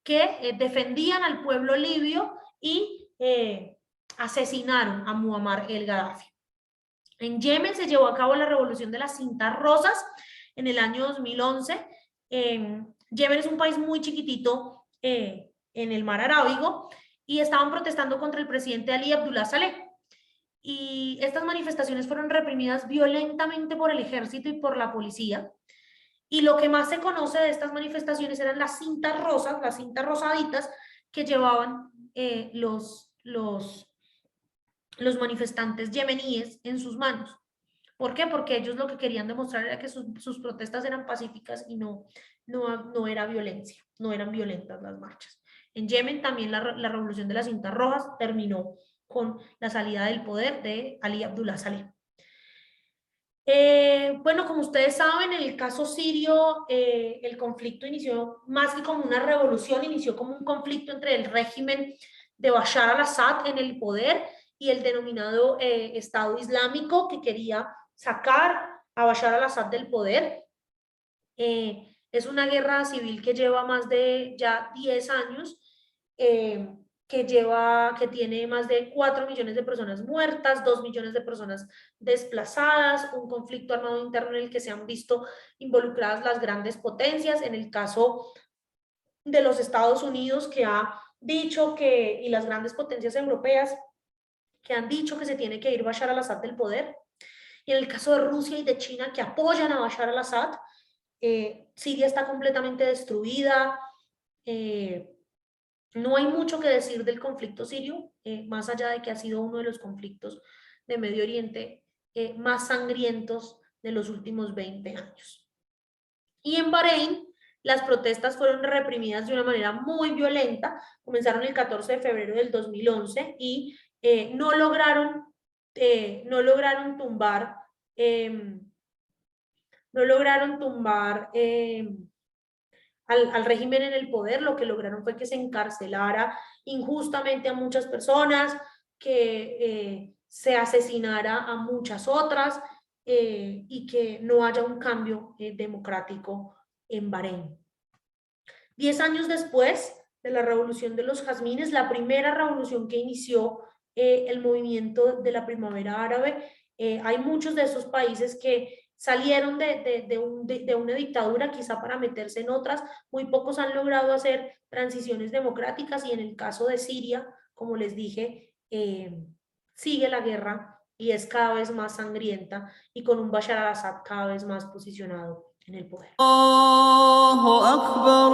que defendían al pueblo libio y asesinaron a Muammar el-Gaddafi. En Yemen se llevó a cabo la revolución de las cintas rosas en el año 2011. Yemen es un país muy chiquitito en el mar Arábigo y estaban protestando contra el presidente Ali Abdullah Saleh. Y estas manifestaciones fueron reprimidas violentamente por el ejército y por la policía. Y lo que más se conoce de estas manifestaciones eran las cintas rosas, las cintas rosaditas que llevaban los manifestantes yemeníes en sus manos. ¿Por qué? Porque ellos lo que querían demostrar era que sus protestas eran pacíficas y no era violencia, no eran violentas las marchas. En Yemen también la revolución de las cintas rojas terminó con la salida del poder de Ali Abdullah Saleh. Bueno, como ustedes saben, en el caso sirio, el conflicto inició más que como una revolución, inició como un conflicto entre el régimen de Bashar al-Assad en el poder y el denominado Estado Islámico, que quería sacar a Bashar al-Assad del poder. Es una guerra civil que lleva más de ya 10 años, que tiene más de 4 millones de personas muertas, 2 millones de personas desplazadas, un conflicto armado interno en el que se han visto involucradas las grandes potencias. En el caso de los Estados Unidos, que ha dicho y las grandes potencias europeas, que han dicho que se tiene que ir Bashar al-Assad del poder. Y en el caso de Rusia y de China, que apoyan a Bashar al-Assad, Siria está completamente destruida. No hay mucho que decir del conflicto sirio, más allá de que ha sido uno de los conflictos de Medio Oriente más sangrientos de los últimos 20 años. Y en Bahrein, las protestas fueron reprimidas de una manera muy violenta. Comenzaron el 14 de febrero del 2011 y no lograron tumbar al régimen en el poder. Lo que lograron fue que se encarcelara injustamente a muchas personas, que se asesinara a muchas otras y que no haya un cambio democrático en Bahrein. 10 años después de la Revolución de los Jazmines, la primera revolución que inició el movimiento de la Primavera Árabe. Hay muchos de esos países que salieron de una dictadura quizá para meterse en otras, muy pocos han logrado hacer transiciones democráticas y en el caso de Siria, como les dije, sigue la guerra y es cada vez más sangrienta y con un Bashar al-Assad cada vez más posicionado en el poder. Allahu Akbar,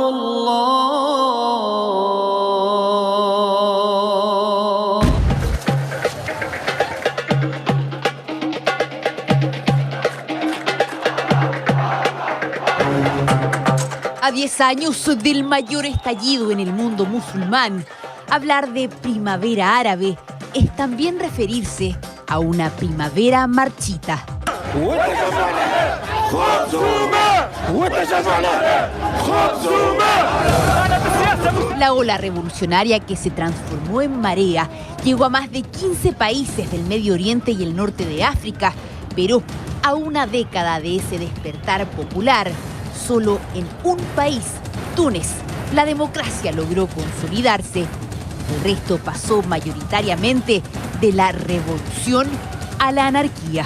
A 10 años del mayor estallido en el mundo musulmán, hablar de primavera árabe es también referirse a una primavera marchita. La ola revolucionaria que se transformó en marea llegó a más de 15 países del Medio Oriente y el norte de África, pero a una década de ese despertar popular, solo en un país, Túnez, la democracia logró consolidarse. El resto pasó mayoritariamente de la revolución a la anarquía.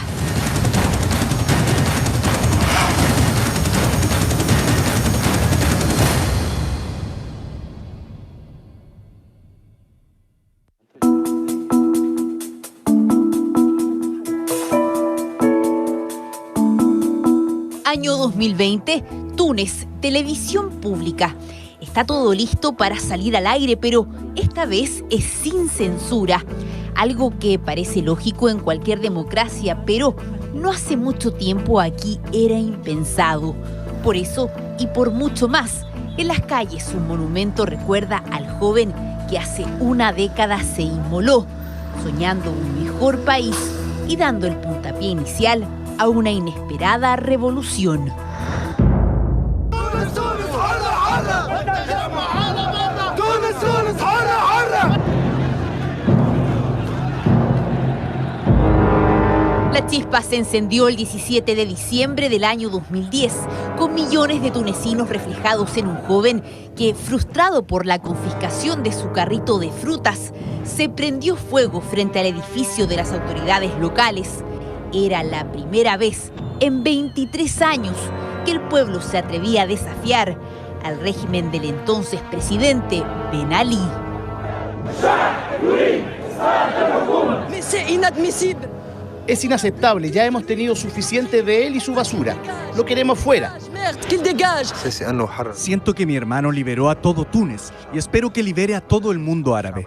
Año 2020, Túnez, televisión pública. Está todo listo para salir al aire, pero esta vez es sin censura. Algo que parece lógico en cualquier democracia, pero no hace mucho tiempo aquí era impensado. Por eso, y por mucho más, en las calles un monumento recuerda al joven que hace una década se inmoló, soñando un mejor país y dando el puntapié inicial a una inesperada revolución. La chispa se encendió el 17 de diciembre del año 2010, con millones de tunecinos reflejados en un joven que, frustrado por la confiscación de su carrito de frutas, se prendió fuego frente al edificio de las autoridades locales. Era la primera vez en 23 años que el pueblo se atrevía a desafiar al régimen del entonces presidente Ben Ali. Es inaceptable, ya hemos tenido suficiente de él y su basura. Lo queremos fuera. Siento que mi hermano liberó a todo Túnez y espero que libere a todo el mundo árabe.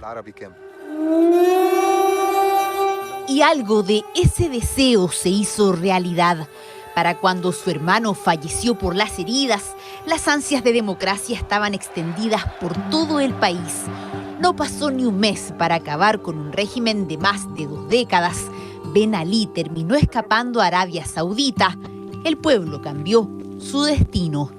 Y algo de ese deseo se hizo realidad. Para cuando su hermano falleció por las heridas, las ansias de democracia estaban extendidas por todo el país. No pasó ni un mes para acabar con un régimen de más de 2 décadas. Ben Ali terminó escapando a Arabia Saudita. El pueblo cambió su destino.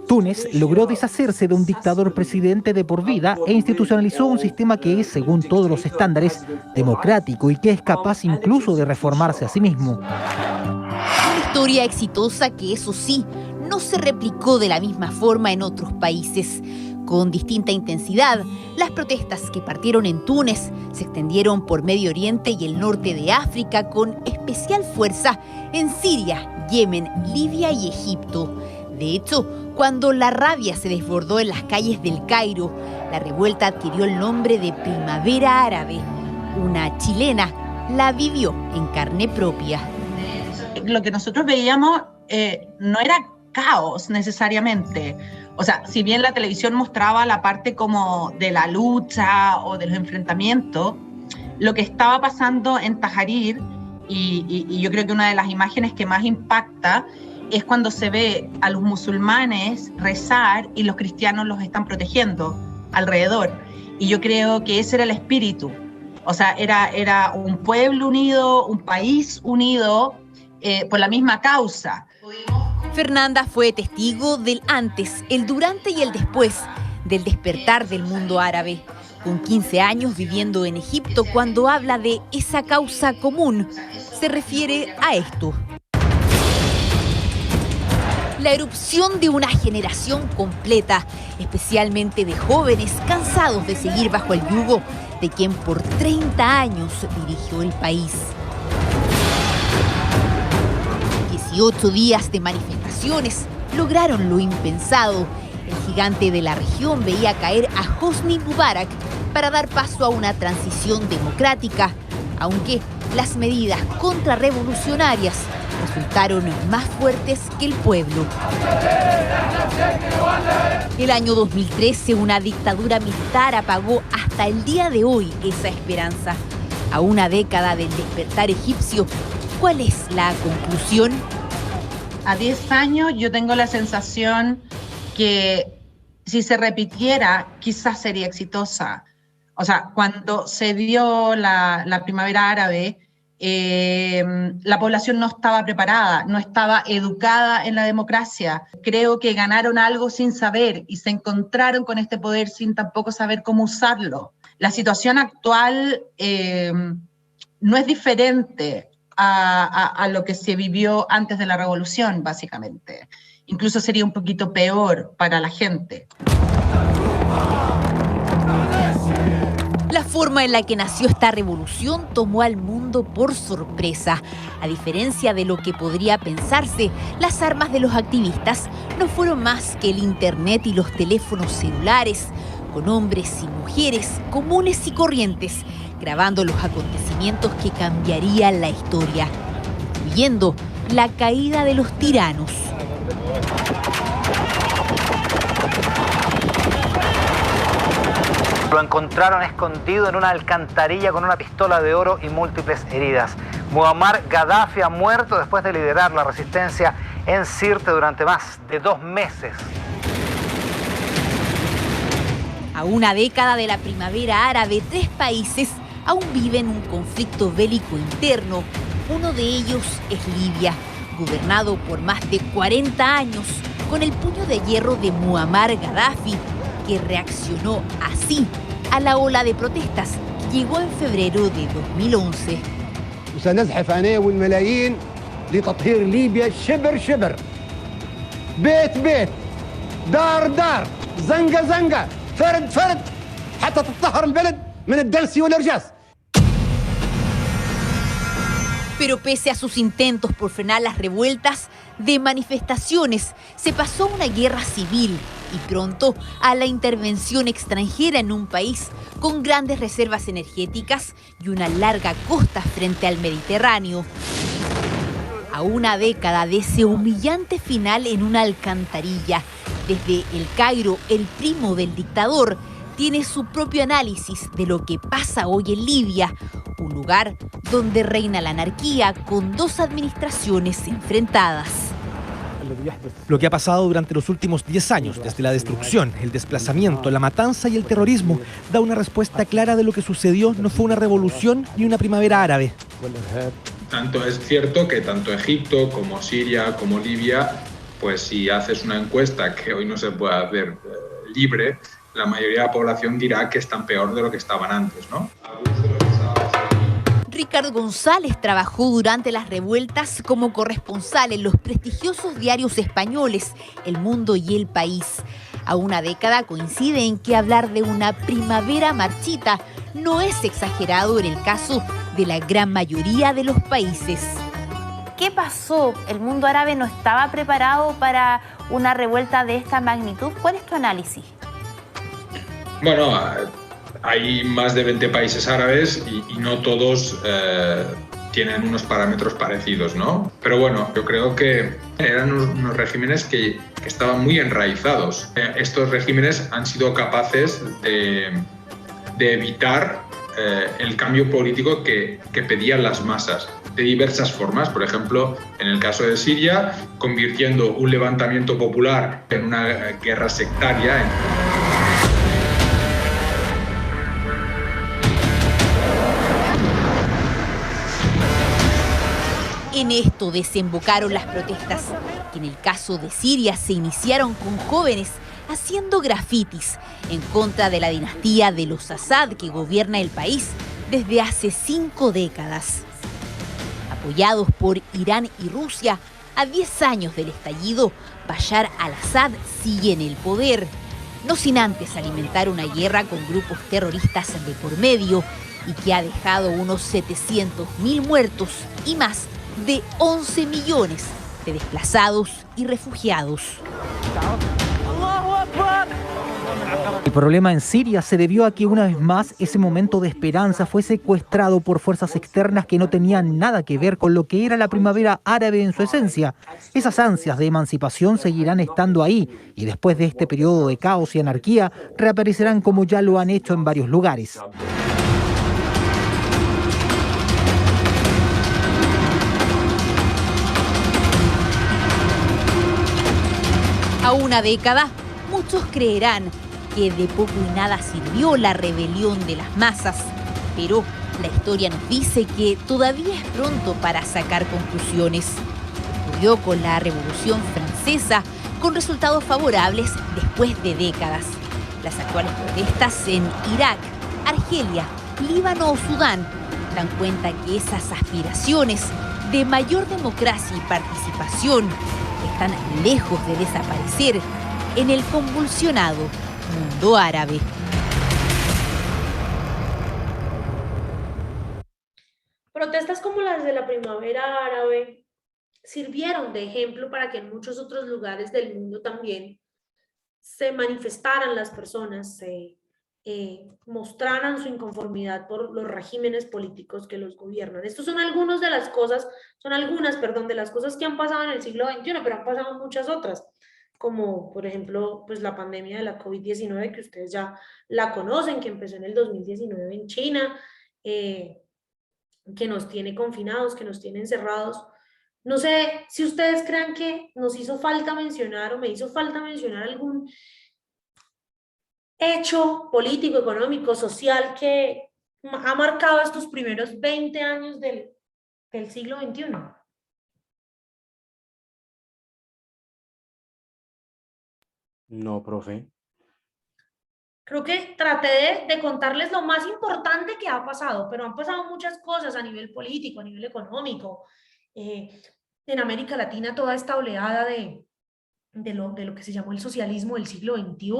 Túnez logró deshacerse de un dictador presidente de por vida e institucionalizó un sistema que es, según todos los estándares, democrático y que es capaz incluso de reformarse a sí mismo. Una historia exitosa que, eso sí, no se replicó de la misma forma en otros países. Con distinta intensidad, las protestas que partieron en Túnez se extendieron por Medio Oriente y el norte de África, con especial fuerza en Siria, Yemen, Libia y Egipto. De hecho, cuando la rabia se desbordó en las calles del Cairo, la revuelta adquirió el nombre de Primavera Árabe. Una chilena la vivió en carne propia. Lo que nosotros veíamos no era caos necesariamente. O sea, si bien la televisión mostraba la parte como de la lucha o de los enfrentamientos, lo que estaba pasando en Tajarir, y yo creo que una de las imágenes que más impacta es cuando se ve a los musulmanes rezar y los cristianos los están protegiendo alrededor. Y yo creo que ese era el espíritu. O sea, era un pueblo unido, un país unido por la misma causa. Fernanda fue testigo del antes, el durante y el después del despertar del mundo árabe. Con 15 años viviendo en Egipto, cuando habla de esa causa común, se refiere a esto. la erupción de una generación completa, especialmente de jóvenes cansados de seguir bajo el yugo de quien por 30 años dirigió el país. 18 días de manifestaciones lograron lo impensado. El gigante de la región veía caer a Hosni Mubarak para dar paso a una transición democrática, aunque las medidas contrarrevolucionarias resultaron más fuertes que el pueblo. El año 2013, una dictadura militar apagó hasta el día de hoy esa esperanza. A una década del despertar egipcio, ¿cuál es la conclusión? A 10 años yo tengo la sensación que si se repitiera, quizás sería exitosa. O sea, cuando se dio la primavera árabe, la población no estaba preparada, no estaba educada en la democracia. Creo que ganaron algo sin saber y se encontraron con este poder sin tampoco saber cómo usarlo. La situación actual no es diferente a lo que se vivió antes de la revolución, básicamente. Incluso sería un poquito peor para la gente. La forma en la que nació esta revolución tomó al mundo por sorpresa. A diferencia de lo que podría pensarse, las armas de los activistas no fueron más que el internet y los teléfonos celulares, con hombres y mujeres comunes y corrientes, grabando los acontecimientos que cambiarían la historia, incluyendo la caída de los tiranos. Lo encontraron escondido en una alcantarilla con una pistola de oro y múltiples heridas. Muammar Gaddafi ha muerto después de liderar la resistencia en Sirte durante más de 2 meses. A una década de la primavera árabe, 3 países aún viven un conflicto bélico interno. Uno de ellos es Libia, gobernado por más de 40 años con el puño de hierro de Muammar Gaddafi, que reaccionó así a la ola de protestas que llegó en febrero de 2011. وسنزحف أنا والملايين لتطهير ليبيا شبر شبر بيت بيت دار دار زنقة زنقة فرد فرد حتى تطهر البلد من الدنس والإرجاس. Pero pese a sus intentos por frenar las revueltas, de manifestaciones se pasó a una guerra civil y pronto a la intervención extranjera en un país con grandes reservas energéticas y una larga costa frente al Mediterráneo. A una década de ese humillante final en una alcantarilla, desde El Cairo, el primo del dictador tiene su propio análisis de lo que pasa hoy en Libia, un lugar donde reina la anarquía con 2 administraciones enfrentadas. Lo que ha pasado durante los últimos 10 años, desde la destrucción, el desplazamiento, la matanza y el terrorismo, da una respuesta clara de lo que sucedió no fue una revolución ni una primavera árabe. Tanto es cierto que tanto Egipto como Siria como Libia, pues si haces una encuesta que hoy no se puede hacer libre, la mayoría de la población dirá que están peor de lo que estaban antes, ¿no? Ricardo González trabajó durante las revueltas como corresponsal en los prestigiosos diarios españoles El Mundo y El País. A una década coincide en que hablar de una primavera marchita no es exagerado en el caso de la gran mayoría de los países. ¿Qué pasó? ¿El mundo árabe no estaba preparado para una revuelta de esta magnitud? ¿Cuál es tu análisis? Bueno, hay más de 20 países árabes y no todos tienen unos parámetros parecidos, ¿no? Pero bueno, yo creo que eran unos regímenes que estaban muy enraizados. Estos regímenes han sido capaces de evitar el cambio político que pedían las masas de diversas formas. Por ejemplo, en el caso de Siria, convirtiendo un levantamiento popular en una guerra sectaria. En esto desembocaron las protestas, que en el caso de Siria se iniciaron con jóvenes haciendo grafitis en contra de la dinastía de los Assad que gobierna el país desde hace 5 décadas. Apoyados por Irán y Rusia, A 10 años del estallido, Bashar al-Assad sigue en el poder, no sin antes alimentar una guerra con grupos terroristas de por medio y que ha dejado unos 700.000 muertos y más de 11 millones de desplazados y refugiados. El problema en Siria se debió a que una vez más ese momento de esperanza fue secuestrado por fuerzas externas que no tenían nada que ver con lo que era la primavera árabe en su esencia. Esas ansias de emancipación seguirán estando ahí y después de este periodo de caos y anarquía reaparecerán como ya lo han hecho en varios lugares. A una década, muchos creerán que de poco y nada sirvió la rebelión de las masas, pero la historia nos dice que todavía es pronto para sacar conclusiones. Ocurrió con la Revolución Francesa, con resultados favorables después de décadas. Las actuales protestas en Irak, Argelia, Líbano o Sudán dan cuenta que esas aspiraciones de mayor democracia y participación están lejos de desaparecer en el convulsionado mundo árabe. Protestas como las de la primavera árabe sirvieron de ejemplo para que en muchos otros lugares del mundo también se manifestaran las personas, se mostraran su inconformidad por los regímenes políticos que los gobiernan. Estas son algunas de las cosas que han pasado en el siglo XXI, pero han pasado muchas otras, como por ejemplo pues la pandemia de la COVID-19, que ustedes ya la conocen, que empezó en el 2019 en China, que nos tiene confinados, que nos tiene encerrados. No sé si ustedes crean que nos hizo falta mencionar o me hizo falta mencionar algún hecho político, económico, social que ha marcado estos primeros 20 años del siglo XXI. No, profe. Creo que traté de contarles lo más importante que ha pasado, pero han pasado muchas cosas a nivel político, a nivel económico. En América Latina toda esta oleada de lo que se llamó el socialismo del siglo XXI,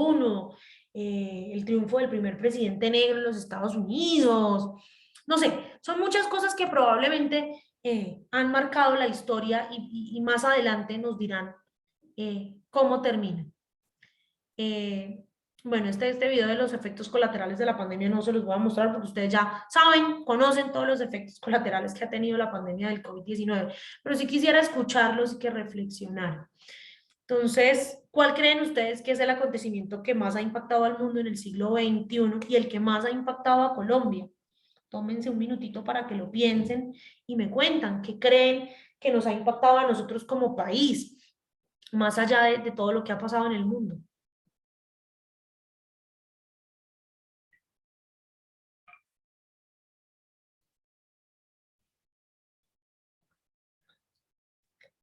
el triunfo del primer presidente negro en los Estados Unidos, no sé, son muchas cosas que probablemente han marcado la historia y más adelante nos dirán cómo terminan. Bueno, este video de los efectos colaterales de la pandemia no se los voy a mostrar porque ustedes ya saben, conocen todos los efectos colaterales que ha tenido la pandemia del COVID-19, pero sí quisiera escucharlos y que reflexionaran. Entonces, ¿cuál creen ustedes que es el acontecimiento que más ha impactado al mundo en el siglo XXI y el que más ha impactado a Colombia? Tómense un minutito para que lo piensen y me cuentan qué creen que nos ha impactado a nosotros como país, más allá de todo lo que ha pasado en el mundo.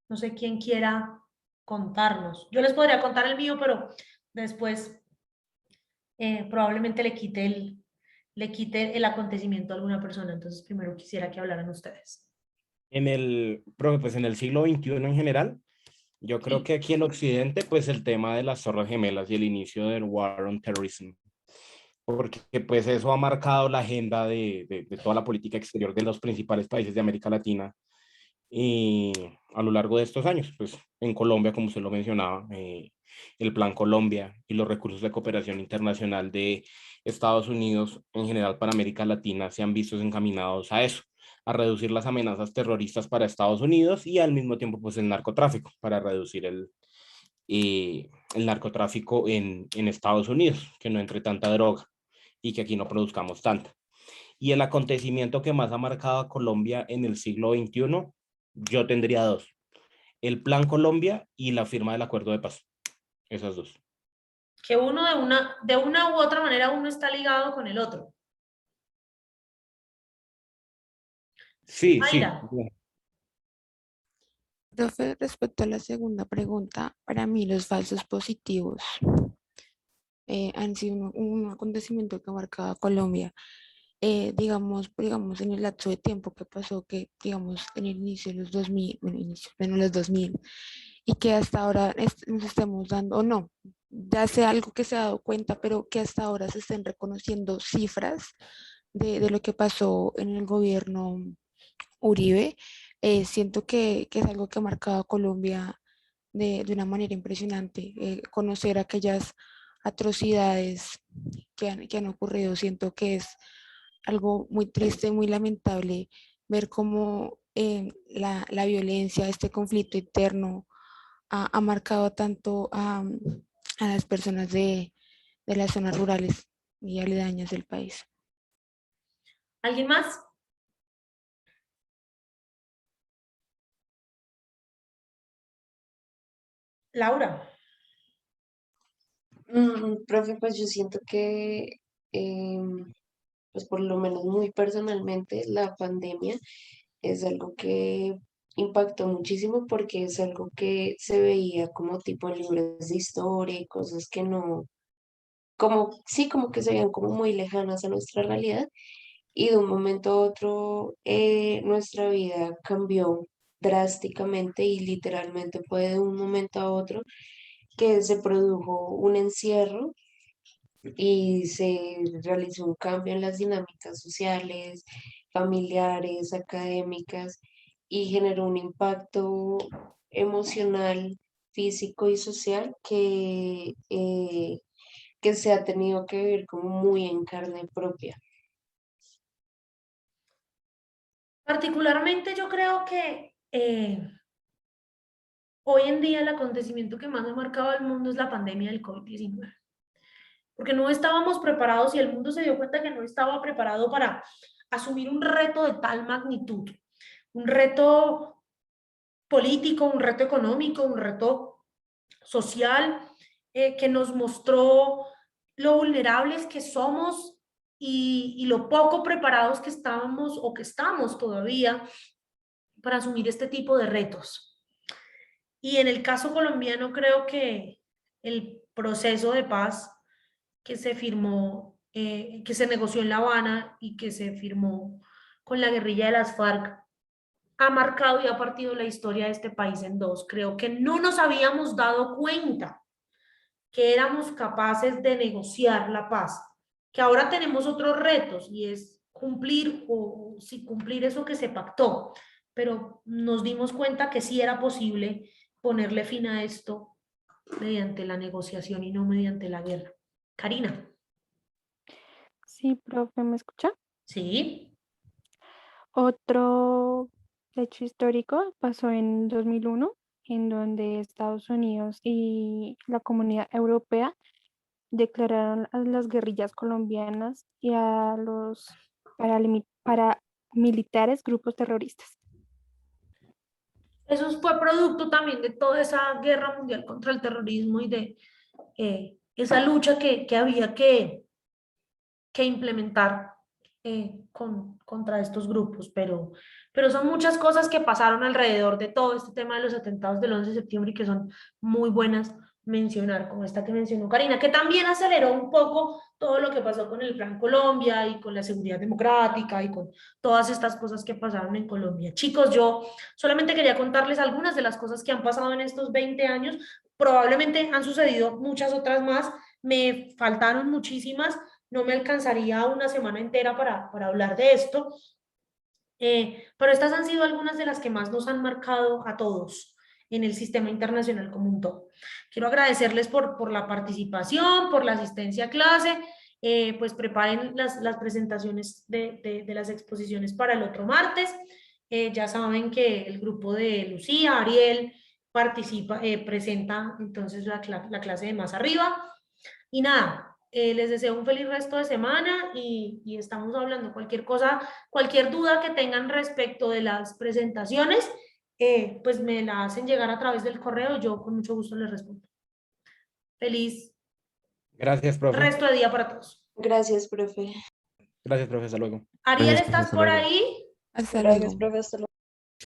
No sé quién quiera contarnos. Yo les podría contar el mío, pero después probablemente le quite el acontecimiento a alguna persona. Entonces primero quisiera que hablaran ustedes. Pues en el siglo XXI en general, yo creo que aquí en Occidente, pues el tema de las Torres Gemelas y el inicio del War on Terrorism, porque pues eso ha marcado la agenda de toda la política exterior de los principales países de América Latina y a lo largo de estos años, pues en Colombia, como usted lo mencionaba, el Plan Colombia y los recursos de cooperación internacional de Estados Unidos en general para América Latina se han visto encaminados a eso, a reducir las amenazas terroristas para Estados Unidos y al mismo tiempo pues el narcotráfico, para reducir el narcotráfico en Estados Unidos, que no entre tanta droga y que aquí no produzcamos tanta. Y el acontecimiento que más ha marcado a Colombia en el siglo XXI, yo tendría dos: el Plan Colombia y la firma del acuerdo de paz. Esas dos. Que uno de una u otra manera uno está ligado con el otro. Sí, Mayra. sí. Profe, respecto a la segunda pregunta, para mí los falsos positivos han sido un acontecimiento que ha marcado a Colombia. digamos, en el lapso de tiempo que pasó, que digamos en el inicio de los 2000, bueno, en los 2000, y que hasta ahora nos estemos dando, o no, ya sea algo que se ha dado cuenta, pero que hasta ahora se estén reconociendo cifras de lo que pasó en el gobierno Uribe. Siento que es algo que ha marcado a Colombia de una manera impresionante. Conocer aquellas atrocidades que han ocurrido, siento que es algo muy triste, muy lamentable ver cómo la violencia, este conflicto interno ha marcado tanto a las personas de las zonas rurales y aledañas del país. ¿Alguien más? Laura. Profe, pues yo siento que, pues por lo menos muy personalmente, la pandemia es algo que impactó muchísimo porque es algo que se veía como tipo en libros de historia y cosas que no, como, sí, como que se veían como muy lejanas a nuestra realidad y de un momento a otro nuestra vida cambió drásticamente y literalmente fue de un momento a otro que se produjo un encierro y se realizó un cambio en las dinámicas sociales, familiares, académicas y generó un impacto emocional, físico y social que se ha tenido que vivir como muy en carne propia. Particularmente yo creo que hoy en día el acontecimiento que más ha marcado al mundo es la pandemia del COVID-19. Porque no estábamos preparados y el mundo se dio cuenta que no estaba preparado para asumir un reto de tal magnitud. Un reto político, un reto económico, un reto social que nos mostró lo vulnerables que somos y lo poco preparados que estábamos o que estamos todavía para asumir este tipo de retos. Y en el caso colombiano creo que el proceso de paz que se firmó, que se negoció en La Habana y que se firmó con la guerrilla de las FARC, ha marcado y ha partido la historia de este país en dos. Creo que no nos habíamos dado cuenta que éramos capaces de negociar la paz, que ahora tenemos otros retos y es cumplir o sí, cumplir eso que se pactó, pero nos dimos cuenta que sí era posible ponerle fin a esto mediante la negociación y no mediante la guerra. Karina. Sí, profe, ¿me escucha? Sí. Otro hecho histórico pasó en 2001, en donde Estados Unidos y la Comunidad Europea declararon a las guerrillas colombianas y a los paramilitares grupos terroristas. Eso fue producto también de toda esa guerra mundial contra el terrorismo y de esa lucha que había que implementar contra estos grupos, pero son muchas cosas que pasaron alrededor de todo este tema de los atentados del 11 de septiembre y que son muy buenas mencionar, como esta que mencionó Karina, que también aceleró un poco todo lo que pasó con el Plan Colombia y con la seguridad democrática y con todas estas cosas que pasaron en Colombia. Chicos, yo solamente quería contarles algunas de las cosas que han pasado en estos 20 años, probablemente han sucedido muchas otras más, me faltaron muchísimas, no me alcanzaría una semana entera para hablar de esto, pero estas han sido algunas de las que más nos han marcado a todos en el sistema internacional como un todo. Quiero agradecerles por la participación, por la asistencia a clase, pues preparen las presentaciones de las exposiciones para el otro martes. Ya saben que el grupo de Lucía, Ariel, participa, presenta entonces la clase de más arriba. Y nada, les deseo un feliz resto de semana y estamos hablando cualquier cosa, cualquier duda que tengan respecto de las presentaciones, pues me la hacen llegar a través del correo y yo con mucho gusto les respondo. Feliz Gracias, profe. resto de día para todos. Gracias, profe. Gracias, profe. Hasta luego. Ariel, Gracias, profe, ¿estás hasta por luego. ahí? Gracias, profe. Hasta luego.